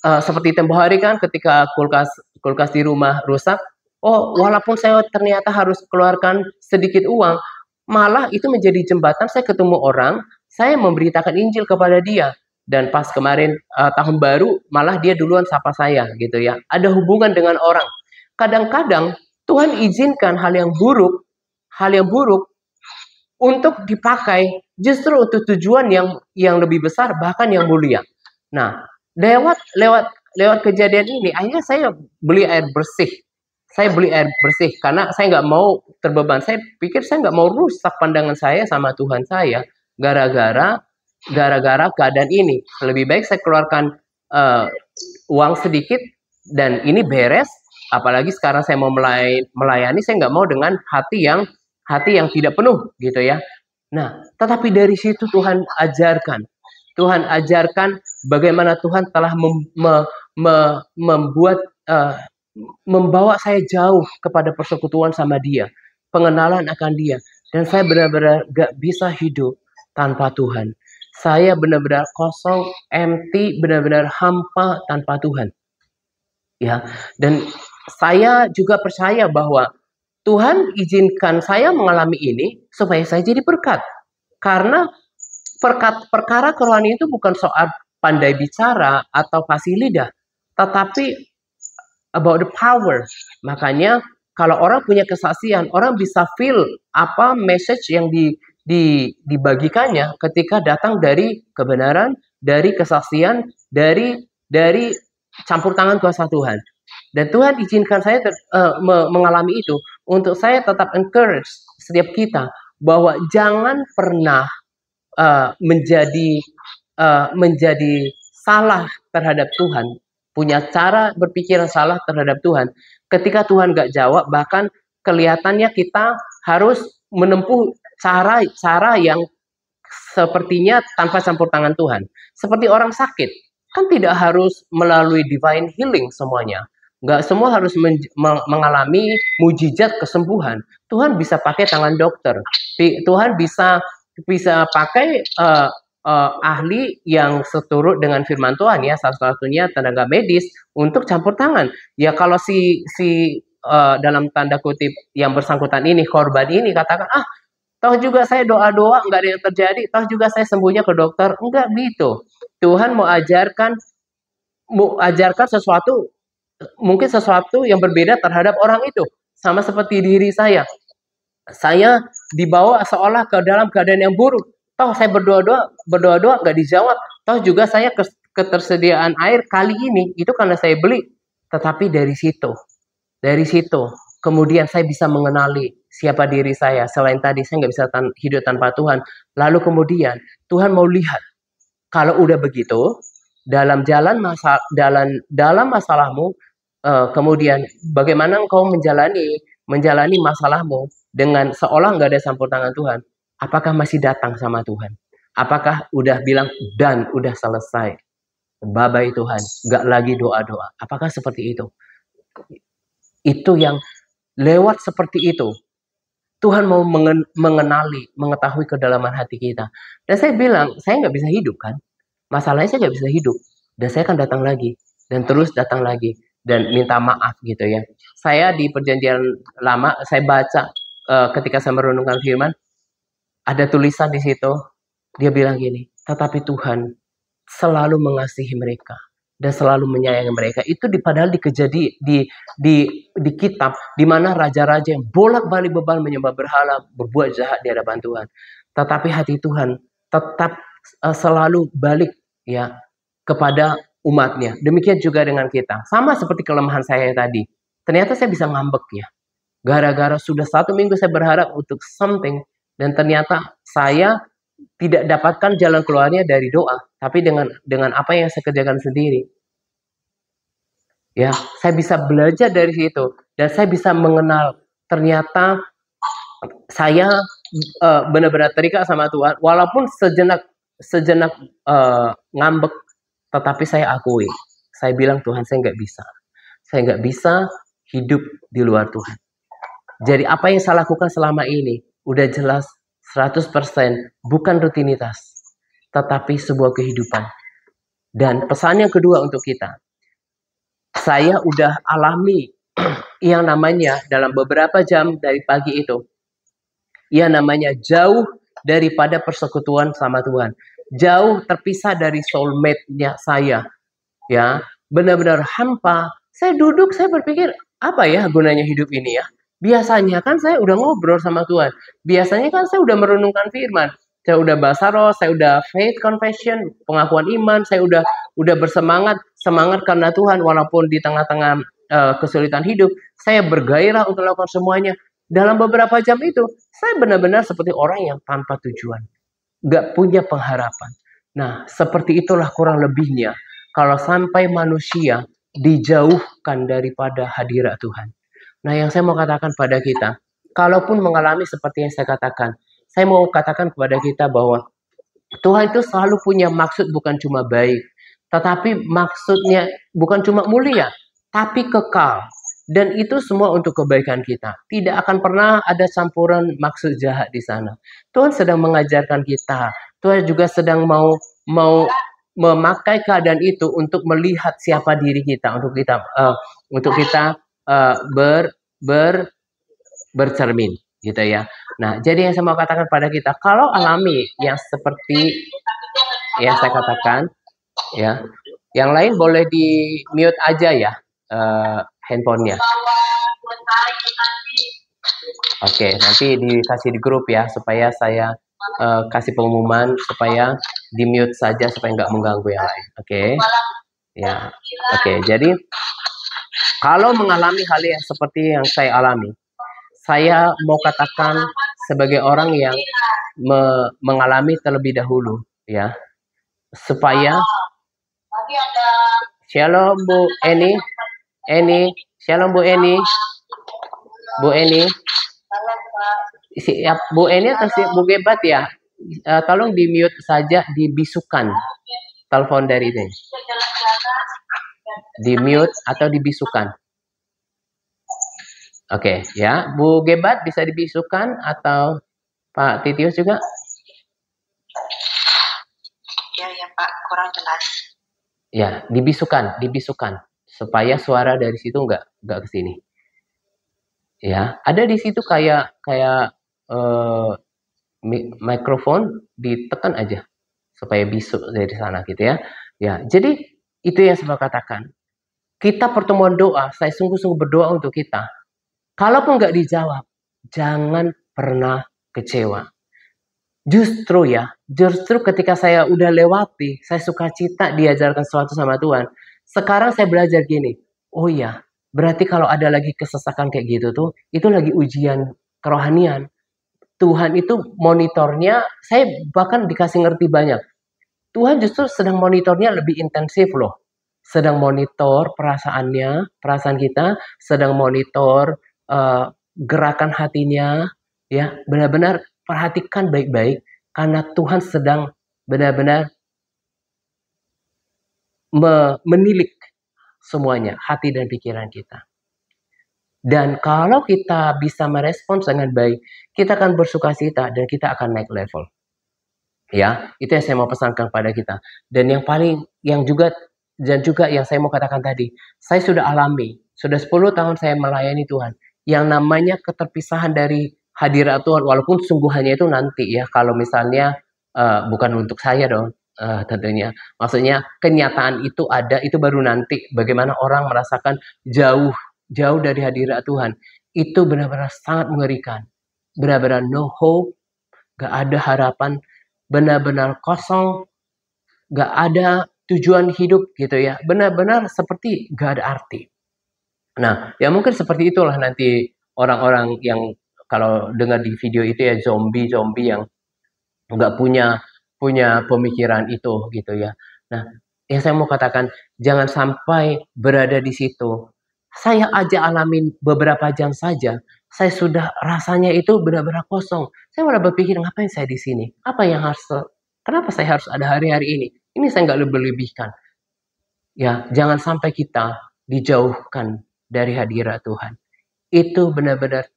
seperti tempoh hari kan ketika kulkas di rumah rusak, walaupun saya ternyata harus keluarkan sedikit uang, malah itu menjadi jembatan saya ketemu orang, saya memberitakan Injil kepada dia. Dan pas kemarin tahun baru, malah dia duluan sapa saya gitu ya. Ada hubungan dengan orang. Kadang-kadang Tuhan izinkan hal yang buruk untuk dipakai justru untuk tujuan yang lebih besar, bahkan yang mulia. Nah, lewat kejadian ini, akhirnya saya beli air bersih. Karena saya nggak mau terbeban. Saya pikir saya nggak mau rusak pandangan saya sama Tuhan saya gara-gara keadaan ini. Lebih baik saya keluarkan uang sedikit dan ini beres. Apalagi sekarang saya mau melayani, saya nggak mau dengan hati yang tidak penuh gitu ya. Nah, tetapi dari situ Tuhan ajarkan bagaimana Tuhan telah membawa saya jauh kepada persekutuan sama Dia, pengenalan akan Dia, dan saya benar-benar gak bisa hidup tanpa Tuhan. Saya benar-benar kosong, empty, benar-benar hampa tanpa Tuhan. Ya, dan saya juga percaya bahwa Tuhan izinkan saya mengalami ini supaya saya jadi berkat. Karena perkara kerohanian itu bukan soal pandai bicara atau fasih lidah, tetapi about the power. Makanya kalau orang punya kesaksian, orang bisa feel apa message yang dibagikannya ketika datang dari kebenaran, dari kesaksian, dari campur tangan kuasa Tuhan. Dan Tuhan izinkan saya mengalami itu untuk saya tetap encourage setiap kita bahwa jangan pernah menjadi salah terhadap Tuhan, punya cara berpikir yang salah terhadap Tuhan. Ketika Tuhan gak jawab, bahkan kelihatannya kita harus menempuh cara yang sepertinya tanpa campur tangan Tuhan. Seperti orang sakit, kan tidak harus melalui divine healing semuanya. Gak semua harus mengalami mujizat kesembuhan. Tuhan bisa pakai tangan dokter. Tuhan bisa pakai ahli yang seturut dengan firman Tuhan ya, salah satunya tenaga medis untuk campur tangan. Ya kalau si dalam tanda kutip yang bersangkutan ini, korban ini katakan, Toh juga saya doa-doa nggak ada yang terjadi. Toh juga saya sembuhnya ke dokter. Enggak gitu. Tuhan mau ajarkan sesuatu, mungkin sesuatu yang berbeda terhadap orang itu. Sama seperti diri saya. Saya dibawa seolah ke dalam keadaan yang buruk. Toh saya berdoa-doa nggak dijawab. Toh juga saya ketersediaan air kali ini itu karena saya beli. Tetapi dari situ kemudian saya bisa mengenali siapa diri saya. Selain tadi saya nggak bisa hidup tanpa Tuhan. Lalu kemudian Tuhan mau lihat kalau udah begitu dalam dalam masalahmu, kemudian bagaimana engkau menjalani masalahmu dengan seolah nggak ada campur tangan Tuhan. Apakah masih datang sama Tuhan? Apakah udah bilang dan udah selesai? Bye-bye Tuhan, nggak lagi doa-doa. Apakah seperti itu? Itu yang lewat seperti itu. Tuhan mau mengetahui kedalaman hati kita. Dan saya bilang, saya nggak bisa hidup kan? Masalahnya saya nggak bisa hidup. Dan saya akan datang lagi. Dan terus datang lagi. Dan minta maaf gitu ya. Saya di perjanjian lama, saya baca ketika saya merenungkan firman, ada tulisan di situ. Dia bilang gini, tetapi Tuhan selalu mengasihi mereka dan selalu menyayangi mereka. Itu padahal di kitab di mana raja-raja yang bolak-balik bebal menyembah berhala, berbuat jahat di hadapan Tuhan. Tetapi hati Tuhan tetap selalu balik ya kepada umatnya. Demikian juga dengan kita. Sama seperti kelemahan saya tadi. Ternyata saya bisa ngambek ya. Gara-gara sudah 1 minggu saya berharap untuk something dan ternyata saya tidak dapatkan jalan keluarnya dari doa, tapi dengan apa yang saya kerjakan sendiri. Ya, saya bisa belajar dari situ dan saya bisa mengenal ternyata saya benar-benar terikat sama Tuhan, walaupun sejenak ngambek, tetapi saya akui, saya bilang Tuhan saya nggak bisa hidup di luar Tuhan. Jadi apa yang saya lakukan selama ini udah jelas 100% bukan rutinitas, tetapi sebuah kehidupan. Dan pesan yang kedua untuk kita, saya udah alami yang namanya dalam beberapa jam dari pagi itu, yang namanya jauh daripada persekutuan sama Tuhan, jauh terpisah dari soulmate-nya saya, ya benar-benar hampa. Saya duduk, saya berpikir apa ya gunanya hidup ini ya? Biasanya kan saya udah ngobrol sama Tuhan. Biasanya kan saya udah merenungkan firman. Saya udah bahasa roh, saya udah faith confession, pengakuan iman, saya udah semangat karena Tuhan walaupun di tengah-tengah kesulitan hidup, saya bergairah untuk melakukan semuanya. Dalam beberapa jam itu, saya benar-benar seperti orang yang tanpa tujuan. Gak punya pengharapan. Nah, seperti itulah kurang lebihnya kalau sampai manusia dijauhkan daripada hadirat Tuhan. Nah, yang saya mau katakan pada kita, kalaupun mengalami seperti yang saya katakan, saya mau katakan kepada kita bahwa Tuhan itu selalu punya maksud bukan cuma baik, tetapi maksudnya bukan cuma mulia, tapi kekal. Dan itu semua untuk kebaikan kita. Tidak akan pernah ada campuran maksud jahat di sana. Tuhan sedang mengajarkan kita. Tuhan juga sedang mau memakai keadaan itu untuk melihat siapa diri kita, untuk kita bercermin gitu ya. Nah, jadi yang saya mau katakan pada kita, kalau alami yang seperti yang saya katakan ya, yang lain boleh di mute aja ya handphonenya. Oke, nanti dikasih di grup ya supaya saya kasih pengumuman supaya di mute saja supaya nggak mengganggu yang lain. Oke. Ya. Oke, jadi kalau mengalami hal yang seperti yang saya alami, saya mau katakan sebagai orang yang mengalami terlebih dahulu, ya, supaya Shalom Bu Eni, Shalom Bu Eni, siap Bu Eni atau siap Bu Gebat ya, tolong di mute saja, dibisukan telepon dari ini. Di mute atau dibisukan. Oke, ya. Bu Gebat bisa dibisukan atau Pak Titius juga? Ya Pak, kurang jelas. Ya, dibisukan supaya suara dari situ nggak ke sini. Ya, ada di situ kayak mikrofon ditekan aja supaya bisu dari sana gitu ya. Ya, jadi itu yang saya katakan. Kita pertemuan doa, saya sungguh-sungguh berdoa untuk kita. Kalaupun nggak dijawab, jangan pernah kecewa. Justru ketika saya udah lewati, saya sukacita diajarkan sesuatu sama Tuhan. Sekarang saya belajar gini, oh ya, berarti kalau ada lagi kesesakan kayak gitu tuh, itu lagi ujian kerohanian. Tuhan itu monitornya, saya bahkan dikasih ngerti banyak. Tuhan justru sedang monitornya lebih intensif loh. Sedang monitor perasaan kita, sedang monitor gerakan hatinya, ya benar-benar perhatikan baik-baik karena Tuhan sedang benar-benar menilik semuanya, hati dan pikiran kita. Dan kalau kita bisa merespons dengan baik, kita akan bersukacita dan kita akan naik level. Ya, itu yang saya mau pesankan pada kita. Dan yang juga yang saya mau katakan tadi, saya sudah alami, sudah 10 tahun saya melayani Tuhan. Yang namanya keterpisahan dari hadirat Tuhan, walaupun sungguhannya itu nanti ya, kalau misalnya bukan untuk saya dong, tentunya. Maksudnya kenyataan itu ada, itu baru nanti. Bagaimana orang merasakan jauh dari hadirat Tuhan. Itu benar-benar sangat mengerikan. Benar-benar no hope, gak ada harapan, benar-benar kosong, gak ada tujuan hidup gitu ya. Benar-benar seperti gak ada arti. Nah, ya mungkin seperti itulah nanti orang-orang yang kalau dengar di video itu ya zombie yang nggak punya pemikiran itu gitu ya. Nah, yang saya mau katakan jangan sampai berada di situ. Saya aja alamin beberapa jam saja, saya sudah rasanya itu benar-benar kosong. Saya malah berpikir ngapain saya di sini? Kenapa saya harus ada hari-hari ini? Ini saya nggak lebih-lebihkan. Ya, jangan sampai kita dijauhkan dari hadirat Tuhan. Itu benar-benar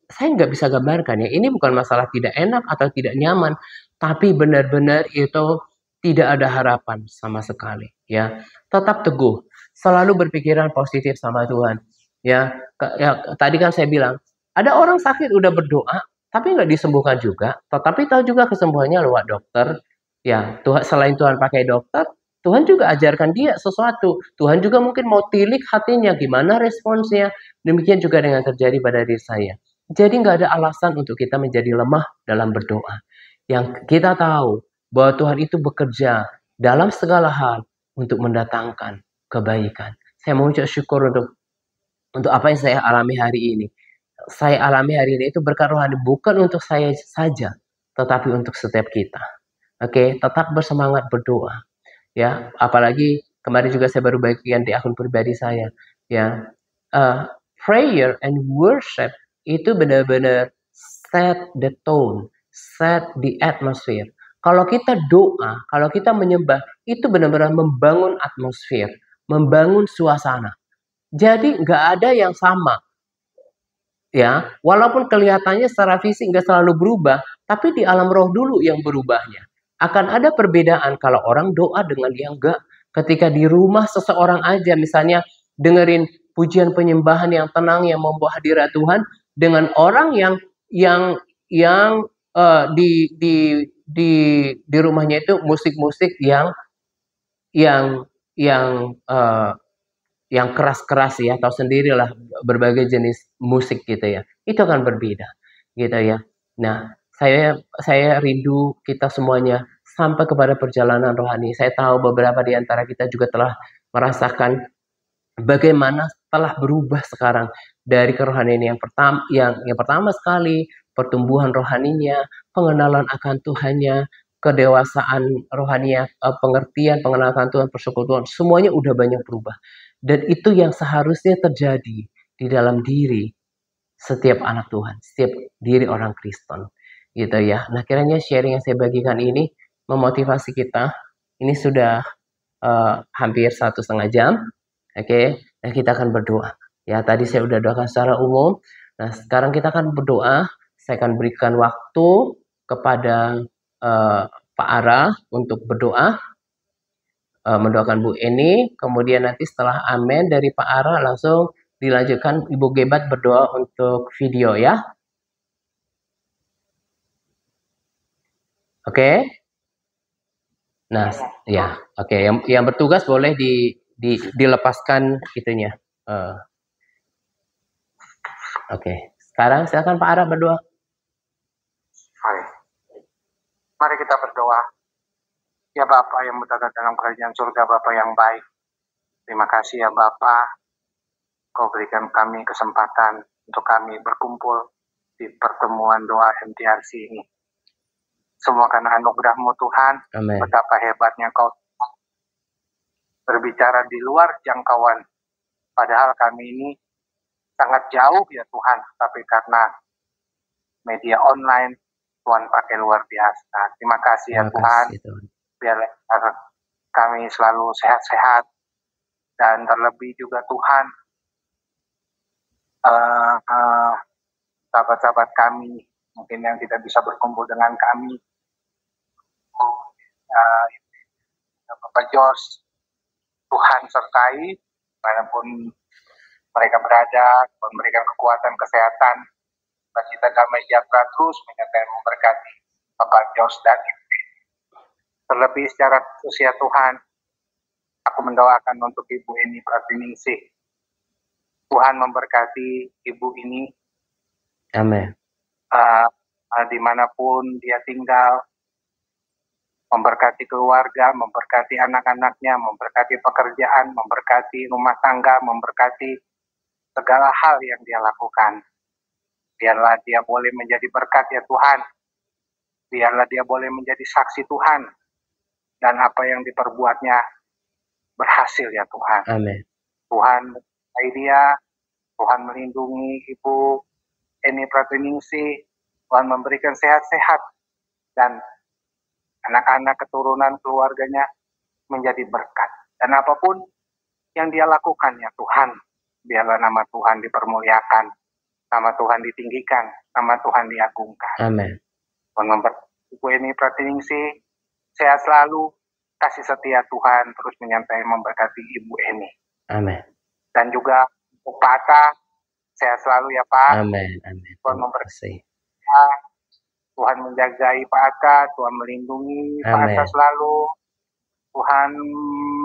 saya nggak bisa gambarkan ya. Ini bukan masalah tidak enak atau tidak nyaman, tapi benar-benar itu tidak ada harapan sama sekali. Ya, tetap teguh, selalu berpikiran positif sama Tuhan. Ya, tadi kan saya bilang ada orang sakit udah berdoa, tapi nggak disembuhkan juga. Tetapi tahu juga kesembuhannya lewat dokter. Ya, selain Tuhan pakai dokter, Tuhan juga ajarkan dia sesuatu. Tuhan juga mungkin mau tilik hatinya, gimana responsnya. Demikian juga dengan terjadi pada diri saya. Jadi nggak ada alasan untuk kita menjadi lemah dalam berdoa. Yang kita tahu bahwa Tuhan itu bekerja dalam segala hal untuk mendatangkan kebaikan. Saya mau ucap syukur untuk apa yang saya alami hari ini. Saya alami hari ini itu berkat rohani bukan untuk saya saja, tetapi untuk setiap kita. Oke, tetap bersemangat berdoa. Ya, apalagi kemarin juga saya baru bagikan di akun pribadi saya. Ya, prayer and worship itu benar-benar set the tone, set the atmosphere. Kalau kita doa, kalau kita menyembah, itu benar-benar membangun atmosfer, membangun suasana. Jadi nggak ada yang sama. Ya, walaupun kelihatannya secara fisik nggak selalu berubah, tapi di alam roh dulu yang berubahnya. Akan ada perbedaan kalau orang doa dengan yang enggak. Ketika di rumah seseorang aja, misalnya dengerin pujian penyembahan yang tenang yang membawa hadirat Tuhan, dengan orang yang di rumahnya itu musik-musik yang keras-keras ya, tahu sendirilah berbagai jenis musik gitu ya. Itu akan berbeda gitu ya. Nah, saya rindu kita semuanya sampai kepada perjalanan rohani. Saya tahu beberapa di antara kita juga telah merasakan bagaimana telah berubah sekarang dari kerohanian yang pertama sekali, pertumbuhan rohaninya, pengenalan akan Tuhannya, kedewasaan rohaninya, pengertian, pengenalan akan Tuhan, persekutuan, semuanya udah banyak berubah. Dan itu yang seharusnya terjadi di dalam diri setiap anak Tuhan, setiap diri orang Kristen. Gitu ya. Nah, kiranya sharing yang saya bagikan ini memotivasi kita. Ini sudah hampir 1,5 jam. Oke, dan kita akan berdoa. Ya, tadi saya sudah doakan secara umum. Nah, sekarang kita akan berdoa. Saya akan berikan waktu kepada Pak Ara untuk berdoa. Mendoakan Bu Eni. Kemudian nanti setelah amin dari Pak Ara langsung dilanjutkan Ibu Gebat berdoa untuk video ya. Oke. Nah, ya, oke. Yang bertugas boleh dilepaskan itunya. Oke. Sekarang silakan Pak Ara berdoa. Mari kita berdoa. Ya Bapa yang berada dalam kerajaan surga, Bapa yang baik. Terima kasih ya Bapa. Kau berikan kami kesempatan untuk kami berkumpul di pertemuan doa MTRC ini. Semua karena anugerah-Mu Tuhan. Amin. Betapa hebatnya Kau berbicara di luar jangkauan. Padahal kami ini sangat jauh ya Tuhan. Tapi karena media online, Tuhan pakai luar biasa. Terima kasih ya Tuhan. Biarlah kami selalu sehat-sehat. Dan terlebih juga Tuhan, sahabat-sahabat kami, mungkin yang tidak bisa berkumpul dengan kami, Bapak George, Tuhan sertai, dimanapun mereka berada, memberikan kekuatan, kesehatan, kita damai sejahtera terus menyertai memberkati Bapak George dan terlebih secara khusus ya Tuhan, aku mendoakan untuk Ibu Eni Pratiningsih. Tuhan memberkati Ibu ini. Amin. Dimanapun dia tinggal, memberkati keluarga, memberkati anak-anaknya, memberkati pekerjaan, memberkati rumah tangga, memberkati segala hal yang dia lakukan. Biarlah dia boleh menjadi berkat ya Tuhan. Biarlah dia boleh menjadi saksi Tuhan. Dan apa yang diperbuatnya berhasil ya Tuhan. Amin. Tuhan mencintai dia, Tuhan melindungi Ibu Eni Pratiningsih, Tuhan memberikan sehat-sehat, dan anak-anak keturunan keluarganya menjadi berkat. Dan apapun yang dia lakukan ya Tuhan, biarlah nama Tuhan dipermuliakan, nama Tuhan ditinggikan, nama Tuhan diagungkan. Amin. Tuhan memberkati Ibu Eni Pratiningsih, sehat selalu, kasih setia Tuhan terus menyertai memberkati Ibu Eni. Amin. Dan juga untuk Pak Atta, sehat selalu ya Pak. Amin. Amin. Tuhan memberkati, Tuhan menjagai Pak Atta, Tuhan melindungi Pak Atta selalu, Tuhan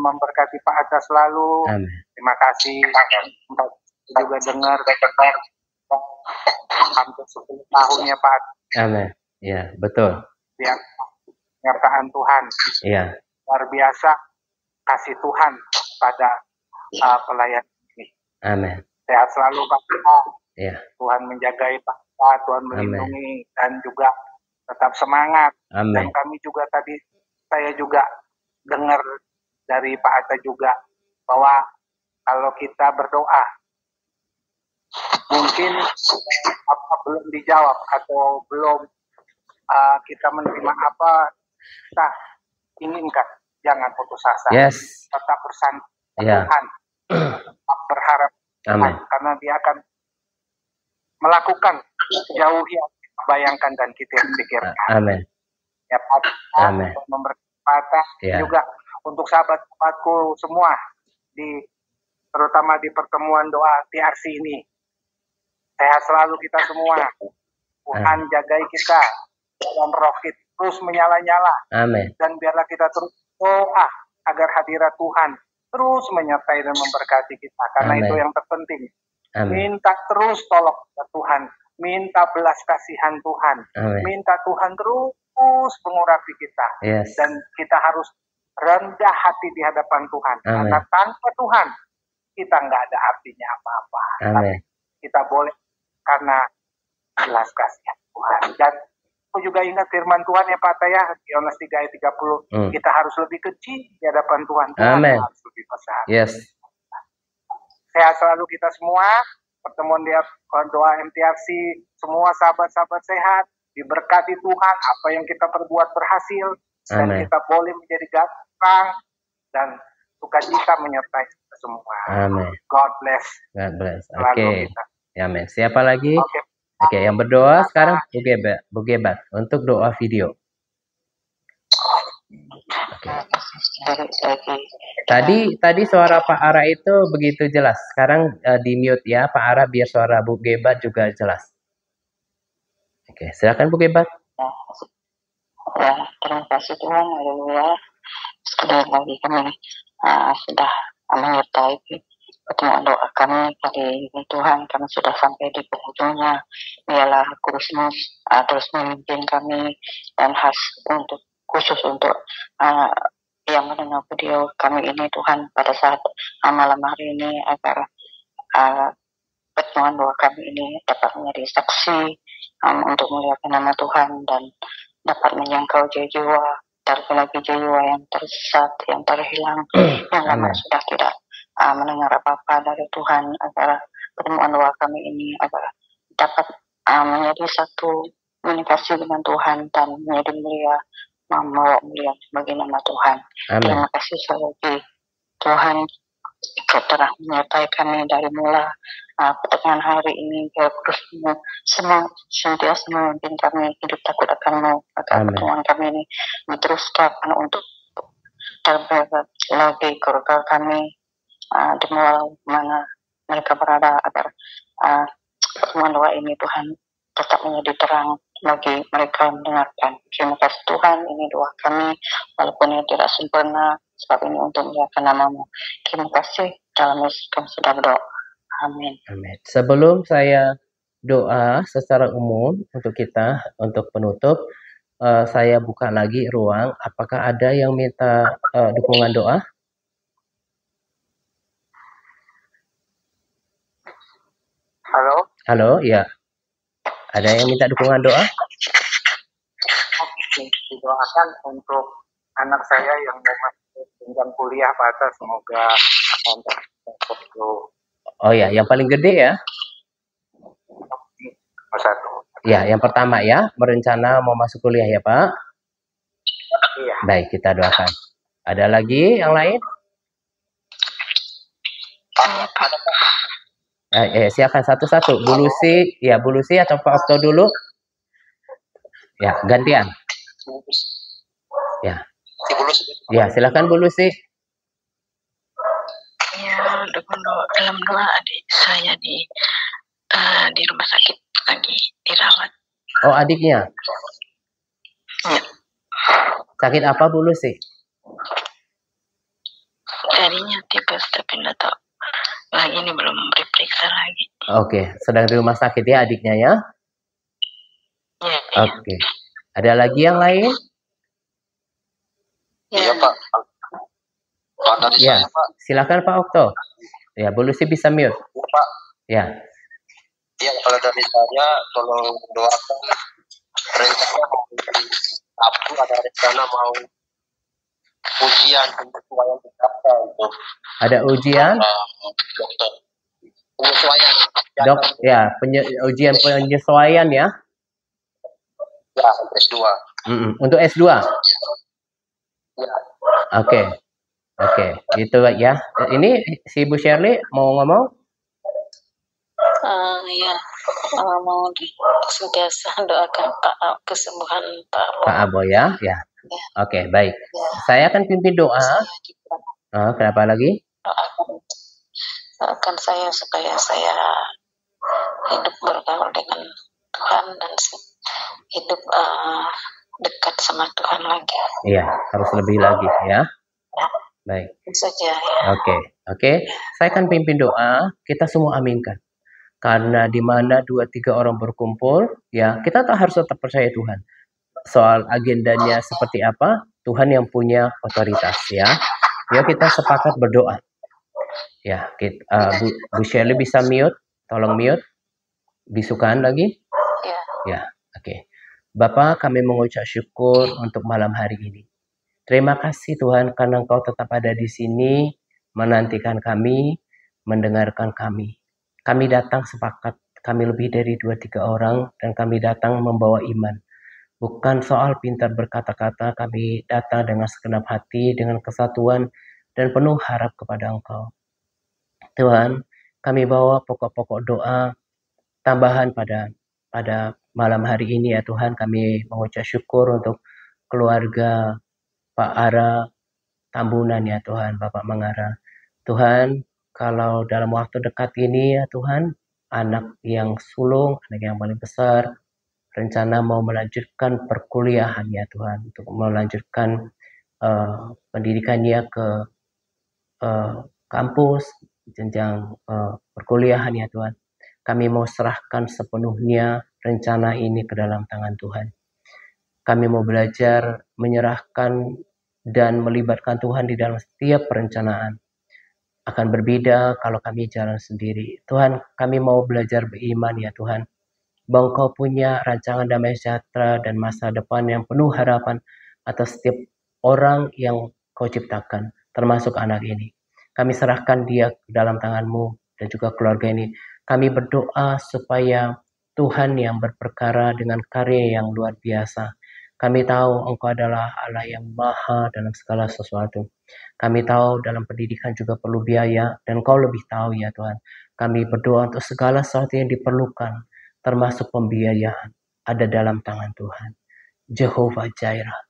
memberkati Pak Atta selalu. Amin. Terima kasih juga dengar hampir 10 tahun ya Pak Atta. Amin. Ya, betul. Ya, penyertaan Tuhan. Iya. Luar biasa kasih Tuhan pada pelayan ini. Amin. Sehat selalu Pak Atta. Iya. Tuhan menjagai Pak Atta, Tuhan melindungi, dan juga tetap semangat. Amin. Dan kami juga tadi, saya juga dengar dari Pak Atta juga bahwa kalau kita berdoa mungkin belum dijawab atau belum kita menerima apa kita inginkan, jangan putus asa. Yes. Tetap bersandar Yeah. Tuhan, tetap berharap Tuhan, karena dia akan melakukan jauh yang kita bayangkan dan kita pikirkan. Amin. Ya Pak, Amin. memberkati juga untuk sahabat-sahabatku semua terutama di pertemuan doa TRC ini. Sehat selalu kita semua. Tuhan jagai kita dan roh kita terus menyala-nyala. Amin. Dan biarlah kita terus doa agar hadirat Tuhan terus menyertai dan memberkati kita. Karena itu yang terpenting. Amin. Minta terus tolong ke Tuhan. Minta belas kasihan Tuhan. Amin. Minta Tuhan terus mengurapi kita. Yes. Dan kita harus rendah hati di hadapan Tuhan. Amin. Karena tanpa Tuhan kita nggak ada artinya apa-apa. Amin. Kita boleh karena belas kasihan Tuhan. Dan aku juga ingat firman Tuhan ya Pak Taya, Yohanes 3 ayat 30. Kita harus lebih kecil di hadapan Tuhan. Tuhan harus lebih besar. Yes. Sehat selalu kita semua. Pertemuan doa MTRC, semua sahabat-sahabat sehat, diberkati Tuhan, apa yang kita perbuat berhasil, dan kita boleh menjadi gampang dan sukacita menyertai kita semua. Amin. God bless. God bless. Oke. Ya, Amin. Siapa lagi? Oke, yang berdoa sekarang Bu Gebat untuk doa video. Tadi suara Pak Ara itu begitu jelas. Sekarang di mute ya Pak Ara biar suara Bu Gebat juga jelas. Oke, silakan Bu Gebat. Ya, terima kasih Tuhan, haleluya. Sekali lagi kami sudah menyertai pertemuan doa kami kali ini Tuhan. Kami sudah sampai di penghujungnya. Biarlah Kristus terus memimpin kami dan khusus untuk yang mendengar video kami ini Tuhan pada saat malam hari ini, agar pertemuan doa kami ini dapat menjadi saksi untuk melihat nama Tuhan dan dapat menjangkau jiwa, terlebih jiwa yang tersesat, yang terhilang, yang lama sudah tidak mendengar apa-apa dari Tuhan, agar pertemuan doa kami ini agar dapat menjadi satu komunikasi dengan Tuhan dan menjadi membawa mulia bagi nama Tuhan. Amin. Terima kasih sekali lagi Tuhan, Kau telah menyertai kami dari mula pertengahan hari ini. Biar terus semua sentiasa memimpin kami hidup takut akan-Mu, agar pertemuan kami ini diteruskan untuk terbaik lagi keluarga kami di mana mereka berada, agar pertemuan doa ini Tuhan tetap menjadi terang bagi mereka mendengarkan. Terima kasih Tuhan, ini doa kami walaupun ini tidak sempurna, sebab ini untuk memuliakan nama-Mu. Terima kasih, dalam Yesus kami sudah berdoa. Amin. Amin. Sebelum saya doa secara umum untuk kita, untuk penutup, saya buka lagi ruang. Apakah ada yang minta dukungan doa? Halo? Halo, ya. Ada yang minta dukungan doa? Oke, didoakan untuk anak saya yang mau masuk jenjang kuliah, Pak Atas. Semoga Oh ya, yang paling gede ya? satu. Ya, yang pertama ya, berencana mau masuk kuliah ya Pak? Iya. Baik, kita doakan. Ada lagi yang lain? Silakan satu-satu. Bu Lucy atau Pak Okto dulu? Ya, gantian. Ya. Ya, silakan Bu Lucy. Ya, dalam doa adik saya di rumah sakit lagi dirawat. Oh, adiknya? Ya. Sakit apa Bu Lucy? Tadinya tipes tapi nggak tahu. Lagi ini belum diperiksa lagi. Oke, sedang di rumah sakit ya adiknya ya? Ya. Oke. Ada lagi yang lain? Iya Pak. Ya, silakan Pak Okto. Ya, Bu Lucy bisa mute. Pak. Ya. Ya, kalau dari saya tolong doakan rencana Sabtu ada rencana mau ujian penyesuaian dokter untuk ada ujian dokter penyesuaian ujian penyesuaian ya S2 untuk S2 ya. Oke, itu ya. Ini si Bu Shirley mau ngomong? Ya, mau sentiasa doakan kesembuhan Pak Abo ya. Oke, baik. Saya akan pimpin doa. Kenapa lagi? Doakan saya supaya saya hidup bergaul dengan Tuhan dan hidup dekat sama Tuhan lagi. Iya, harus lebih lagi ya. Baik. Saja ya. Oke. Saya akan pimpin doa. Kita semua aminkan. Karena di mana 2-3 orang berkumpul, ya kita harus tetap percaya Tuhan. Soal agendanya seperti apa, Tuhan yang punya otoritas ya. Ya kita sepakat berdoa. Ya, Bu Shirley bisa mute, tolong mute. Bisukan lagi? Ya, oke. Bapak, kami mengucap syukur untuk malam hari ini. Terima kasih Tuhan karena Engkau tetap ada di sini, menantikan kami, mendengarkan kami. Kami datang sepakat, kami lebih dari 2-3 orang, dan kami datang membawa iman. Bukan soal pintar berkata-kata, kami datang dengan segenap hati, dengan kesatuan, dan penuh harap kepada Engkau. Tuhan, kami bawa pokok-pokok doa tambahan pada malam hari ini ya Tuhan. Kami mengucap syukur untuk keluarga Pak Ara Tambunan ya Tuhan, Bapak Mangara. Tuhan, kalau dalam waktu dekat ini ya Tuhan, anak yang sulung, anak yang paling besar, rencana mau melanjutkan perkuliahan ya Tuhan, untuk melanjutkan pendidikannya ke kampus, jenjang perkuliahan ya Tuhan. Kami mau serahkan sepenuhnya rencana ini ke dalam tangan Tuhan. Kami mau belajar menyerahkan dan melibatkan Tuhan di dalam setiap perencanaan. Akan berbeda kalau kami jalan sendiri. Tuhan, kami mau belajar beriman ya Tuhan, bahwa Engkau punya rancangan damai sejahtera dan masa depan yang penuh harapan atas setiap orang yang Kau ciptakan, termasuk anak ini. Kami serahkan dia ke dalam tangan-Mu dan juga keluarga ini. Kami berdoa supaya Tuhan yang berperkara dengan karya yang luar biasa. Kami tahu Engkau adalah Allah yang maha dalam segala sesuatu. Kami tahu dalam pendidikan juga perlu biaya, dan Engkau lebih tahu ya Tuhan. Kami berdoa untuk segala sesuatu yang diperlukan, termasuk pembiayaan, ada dalam tangan Tuhan. Jehovah Jireh,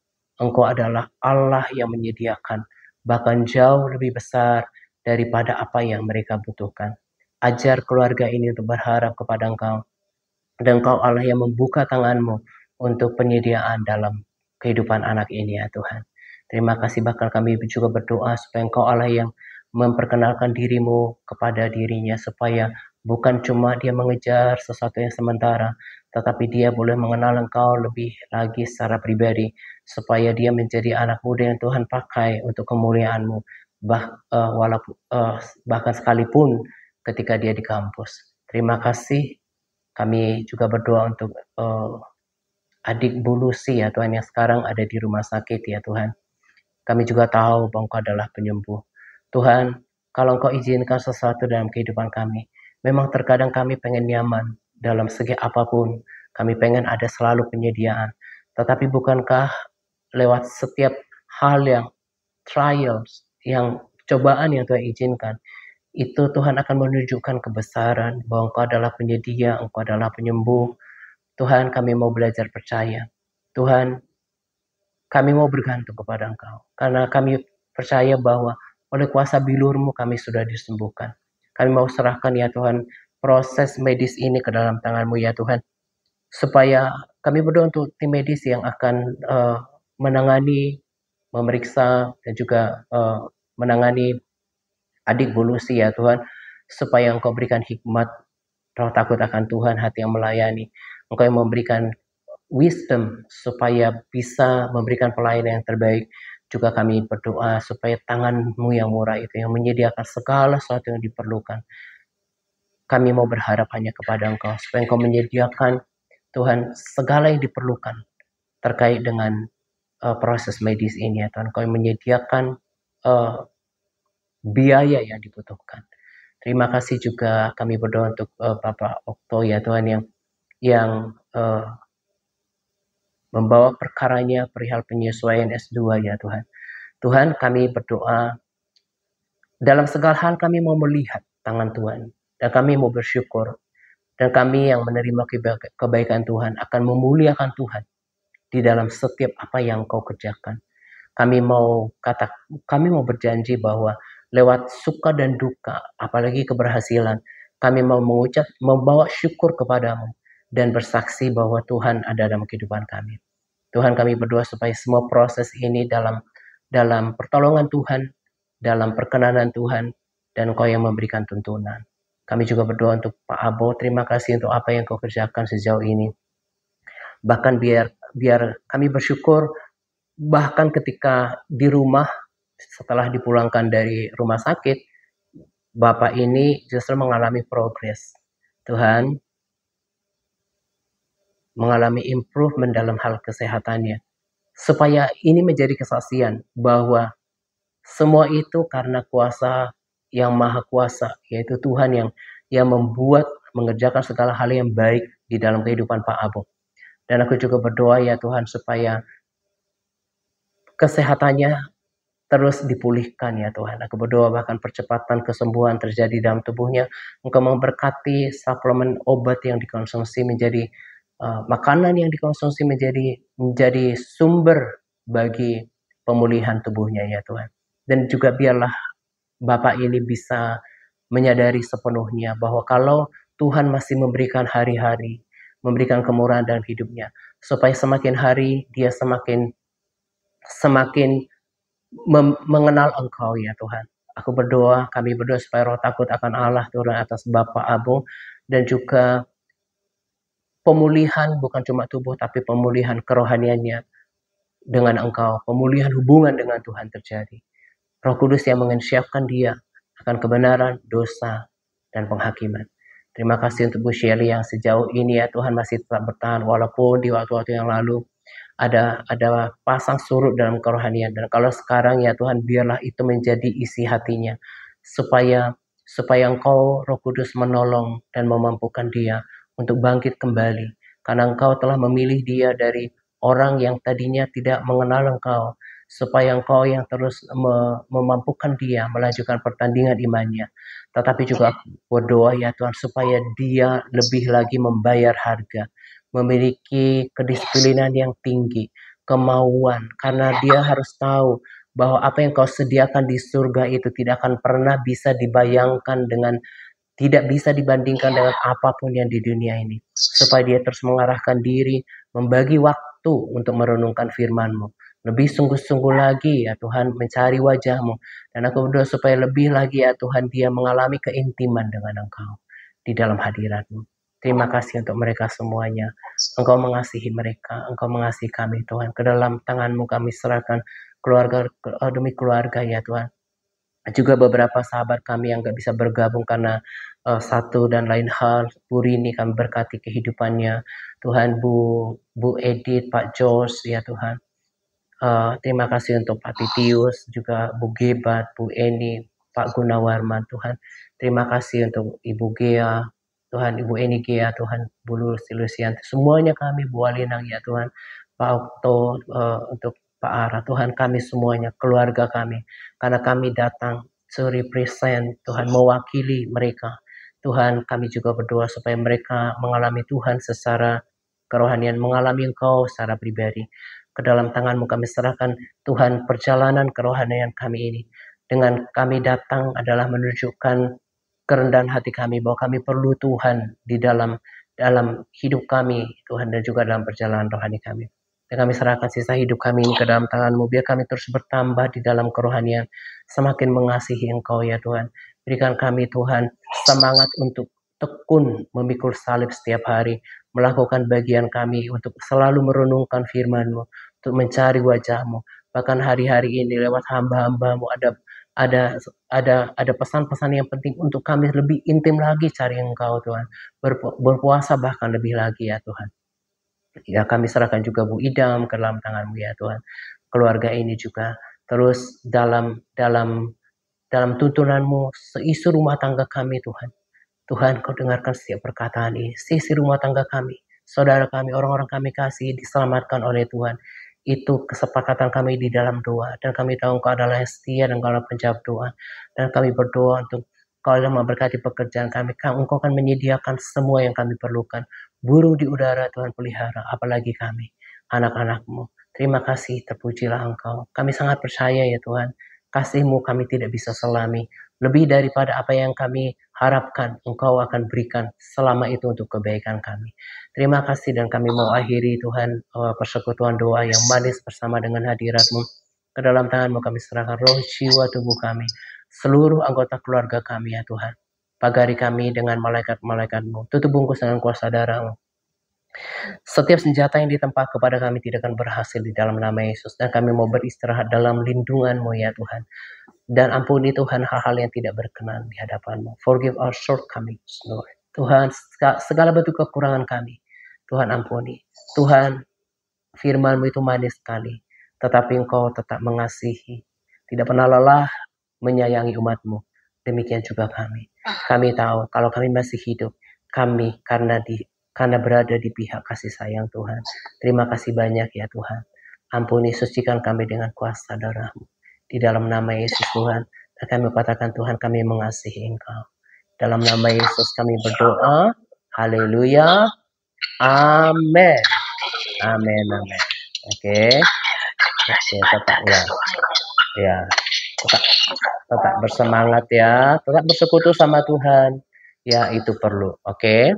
Engkau adalah Allah yang menyediakan, bahkan jauh lebih besar daripada apa yang mereka butuhkan. Ajar keluarga ini untuk berharap kepada Engkau, dan Engkau Allah yang membuka tangan-Mu untuk penyediaan dalam kehidupan anak ini ya Tuhan. Terima kasih, bahkan kami juga berdoa supaya Engkau Allah yang memperkenalkan diri-Mu kepada dirinya, supaya bukan cuma dia mengejar sesuatu yang sementara, tetapi dia boleh mengenal Engkau lebih lagi secara pribadi, supaya dia menjadi anak muda yang Tuhan pakai untuk kemuliaan-Mu, bahkan sekalipun ketika dia di kampus. Terima kasih. Kami juga berdoa untuk adik Bu Lucy ya Tuhan, yang sekarang ada di rumah sakit ya Tuhan. Kami juga tahu bahwa Engkau adalah penyembuh. Tuhan, kalau Engkau izinkan sesuatu dalam kehidupan kami, memang terkadang kami pengen nyaman dalam segi apapun. Kami pengen ada selalu penyediaan. Tetapi bukankah lewat setiap hal yang trials, yang cobaan yang Tuhan izinkan, itu Tuhan akan menunjukkan kebesaran bahwa Engkau adalah penyedia, Engkau adalah penyembuh. Tuhan, kami mau belajar percaya. Tuhan, kami mau bergantung kepada Engkau, karena kami percaya bahwa oleh kuasa bilur-Mu kami sudah disembuhkan. Kami mau serahkan ya Tuhan proses medis ini ke dalam tangan-Mu ya Tuhan, supaya kami berdoa untuk tim medis yang akan menangani, memeriksa, dan juga menangani adik Bu Lucy ya Tuhan, supaya Engkau berikan hikmat, roh takut akan Tuhan, hati yang melayani. Engkau yang memberikan wisdom supaya bisa memberikan pelayanan yang terbaik. Juga kami berdoa supaya tangan-Mu yang murah itu yang menyediakan segala sesuatu yang diperlukan. Kami mau berharap hanya kepada Engkau, supaya Engkau menyediakan Tuhan segala yang diperlukan terkait dengan proses medis ini ya Tuhan. Engkau yang menyediakan biaya yang dibutuhkan. Terima kasih juga kami berdoa untuk Bapak Okto ya Tuhan, yang membawa perkaranya perihal penyesuaian S2 ya Tuhan. Tuhan, kami berdoa dalam segala hal kami mau melihat tangan Tuhan, dan kami mau bersyukur, dan kami yang menerima kebaikan Tuhan akan memuliakan Tuhan di dalam setiap apa yang Kau kerjakan. Kami mau berjanji bahwa lewat suka dan duka, apalagi keberhasilan, kami mau membawa syukur kepada-Mu dan bersaksi bahwa Tuhan ada dalam kehidupan kami. Tuhan, kami berdoa supaya semua proses ini dalam pertolongan Tuhan, dalam perkenanan Tuhan, dan Engkau yang memberikan tuntunan. Kami juga berdoa untuk Pak Abo. Terima kasih untuk apa yang Kau kerjakan sejauh ini. Bahkan biar kami bersyukur, bahkan ketika di rumah setelah dipulangkan dari rumah sakit, Bapak ini justru mengalami progres. Tuhan, mengalami improvement dalam hal kesehatannya, supaya ini menjadi kesaksian bahwa semua itu karena kuasa yang maha kuasa, yaitu Tuhan yang membuat mengerjakan segala hal yang baik di dalam kehidupan Pak Abo. Dan aku juga berdoa ya Tuhan supaya kesehatannya terus dipulihkan ya Tuhan. Aku berdoa bahkan percepatan kesembuhan terjadi dalam tubuhnya. Engkau memberkati suplemen obat yang dikonsumsi menjadi makanan yang dikonsumsi menjadi sumber bagi pemulihan tubuhnya ya Tuhan. Dan juga biarlah Bapak ini bisa menyadari sepenuhnya bahwa kalau Tuhan masih memberikan hari-hari, memberikan kemurahan dalam hidupnya, supaya semakin hari dia semakin mengenal Engkau ya Tuhan. Aku berdoa, kami berdoa supaya roh takut akan Allah turun atas Bapak Abu, dan juga pemulihan bukan cuma tubuh tapi pemulihan kerohaniannya dengan Engkau, pemulihan hubungan dengan Tuhan terjadi. Roh Kudus yang menginsyafkan dia akan kebenaran, dosa, dan penghakiman. Terima kasih untuk Bu Shirley yang sejauh ini ya Tuhan masih tetap bertahan, walaupun di waktu-waktu yang lalu ada pasang surut dalam kerohanian. Dan kalau sekarang ya Tuhan, biarlah itu menjadi isi hatinya, supaya Engkau Roh Kudus menolong dan memampukan dia untuk bangkit kembali, karena Engkau telah memilih dia dari orang yang tadinya tidak mengenal Engkau, supaya Engkau yang terus memampukan dia melanjutkan pertandingan imannya. Tetapi juga berdoa ya Tuhan, supaya dia lebih lagi membayar harga, memiliki kedisiplinan yang tinggi, kemauan, karena dia harus tahu bahwa apa yang Kau sediakan di surga itu tidak akan pernah bisa dibayangkan tidak bisa dibandingkan dengan apapun yang di dunia ini. Supaya dia terus mengarahkan diri, membagi waktu untuk merenungkan firman-Mu, lebih sungguh-sungguh lagi ya Tuhan mencari wajah-Mu. Dan aku berdoa supaya lebih lagi ya Tuhan dia mengalami keintiman dengan Engkau di dalam hadirat-Mu. Terima kasih untuk mereka semuanya. Engkau mengasihi mereka, Engkau mengasihi kami Tuhan. Ke dalam tangan-Mu kami serahkan keluarga demi keluarga ya Tuhan. Juga beberapa sahabat kami yang gak bisa bergabung karena satu dan lain hal. Bu Rini kami berkati kehidupannya Tuhan, Bu Edith, Pak Jos ya Tuhan. Terima kasih untuk Pak Titius, juga Bu Gebat, Bu Eni, Pak Gunawarman Tuhan. Terima kasih untuk Ibu Gea Tuhan, Ibu Eni Gea Tuhan, Bu Lusianti, semuanya kami, Bu Alinang ya Tuhan, Pak Okto, untuk Pak Ara Tuhan, kami semuanya, keluarga kami, karena kami datang to represent Tuhan, mewakili mereka Tuhan. Kami juga berdoa supaya mereka mengalami Tuhan secara kerohanian, mengalami Engkau secara pribadi. Ke dalam tangan-Mu kami serahkan Tuhan perjalanan kerohanian kami ini. Dengan kami datang adalah menunjukkan kerendahan hati kami bahwa kami perlu Tuhan di dalam hidup kami Tuhan, dan juga dalam perjalanan rohani kami. Dan kami serahkan sisa hidup kami ini ke dalam tangan-Mu. Biar kami terus bertambah di dalam kerohanian, semakin mengasihi Engkau ya Tuhan. Berikan kami Tuhan semangat untuk tekun memikul salib setiap hari, melakukan bagian kami untuk selalu merenungkan firman-Mu, untuk mencari wajah-Mu. Bahkan hari-hari ini lewat hamba-hamba-Mu ada pesan-pesan yang penting untuk kami lebih intim lagi cari Engkau Tuhan, berpuasa bahkan lebih lagi ya Tuhan. Ya kami serahkan juga Bu Idam ke dalam tangan-Mu ya Tuhan. Keluarga ini juga terus dalam tuntunan-Mu, seisi rumah tangga kami Tuhan. Tuhan, Kau dengarkan setiap perkataan ini. Sisi rumah tangga kami, saudara kami, orang-orang kami kasih diselamatkan oleh Tuhan. Itu kesepakatan kami di dalam doa. Dan kami tahu Engkau adalah yang setia dan Engkau adalah penjawab doa. Dan kami berdoa untuk Engkau yang memberkati pekerjaan kami. Engkau akan menyediakan semua yang kami perlukan. Burung di udara Tuhan pelihara, apalagi kami, anak-anak-Mu. Terima kasih, terpujilah Engkau. Kami sangat percaya ya Tuhan, kasih-Mu kami tidak bisa selami. Lebih daripada apa yang kami harapkan, Engkau akan berikan selama itu untuk kebaikan kami. Terima kasih, dan kami mau akhiri Tuhan persekutuan doa yang manis bersama dengan hadirat-Mu. Ke dalam tangan-Mu kami serahkan roh, jiwa, tubuh kami, seluruh anggota keluarga kami ya Tuhan. Pagari kami dengan malaikat-malaikat-Mu, tutup bungkus dengan kuasa darah-Mu. Setiap senjata yang ditempa kepada kami tidak akan berhasil di dalam nama Yesus. Dan kami mau beristirahat dalam lindungan-Mu ya Tuhan. Dan ampuni Tuhan hal-hal yang tidak berkenan di hadapan-Mu. Forgive our shortcomings, Lord. Tuhan, segala bentuk kekurangan kami, Tuhan ampuni. Tuhan, firman-Mu itu manis sekali, tetapi Engkau tetap mengasihi, tidak pernah lelah menyayangi umat-Mu. Demikian juga kami. Kami tahu kalau kami masih hidup, kami karena berada di pihak kasih sayang Tuhan. Terima kasih banyak ya Tuhan. Ampuni, sucikan kami dengan kuasa darah-Mu. Di dalam nama Yesus Tuhan, dan kami katakan Tuhan, kami mengasihi Engkau. Dalam nama Yesus kami berdoa. Haleluya. Amin. Amin. Amin. Oke, tetap ya. Tetap bersemangat ya. Tetap bersekutu sama Tuhan. Ya, itu perlu. Oke.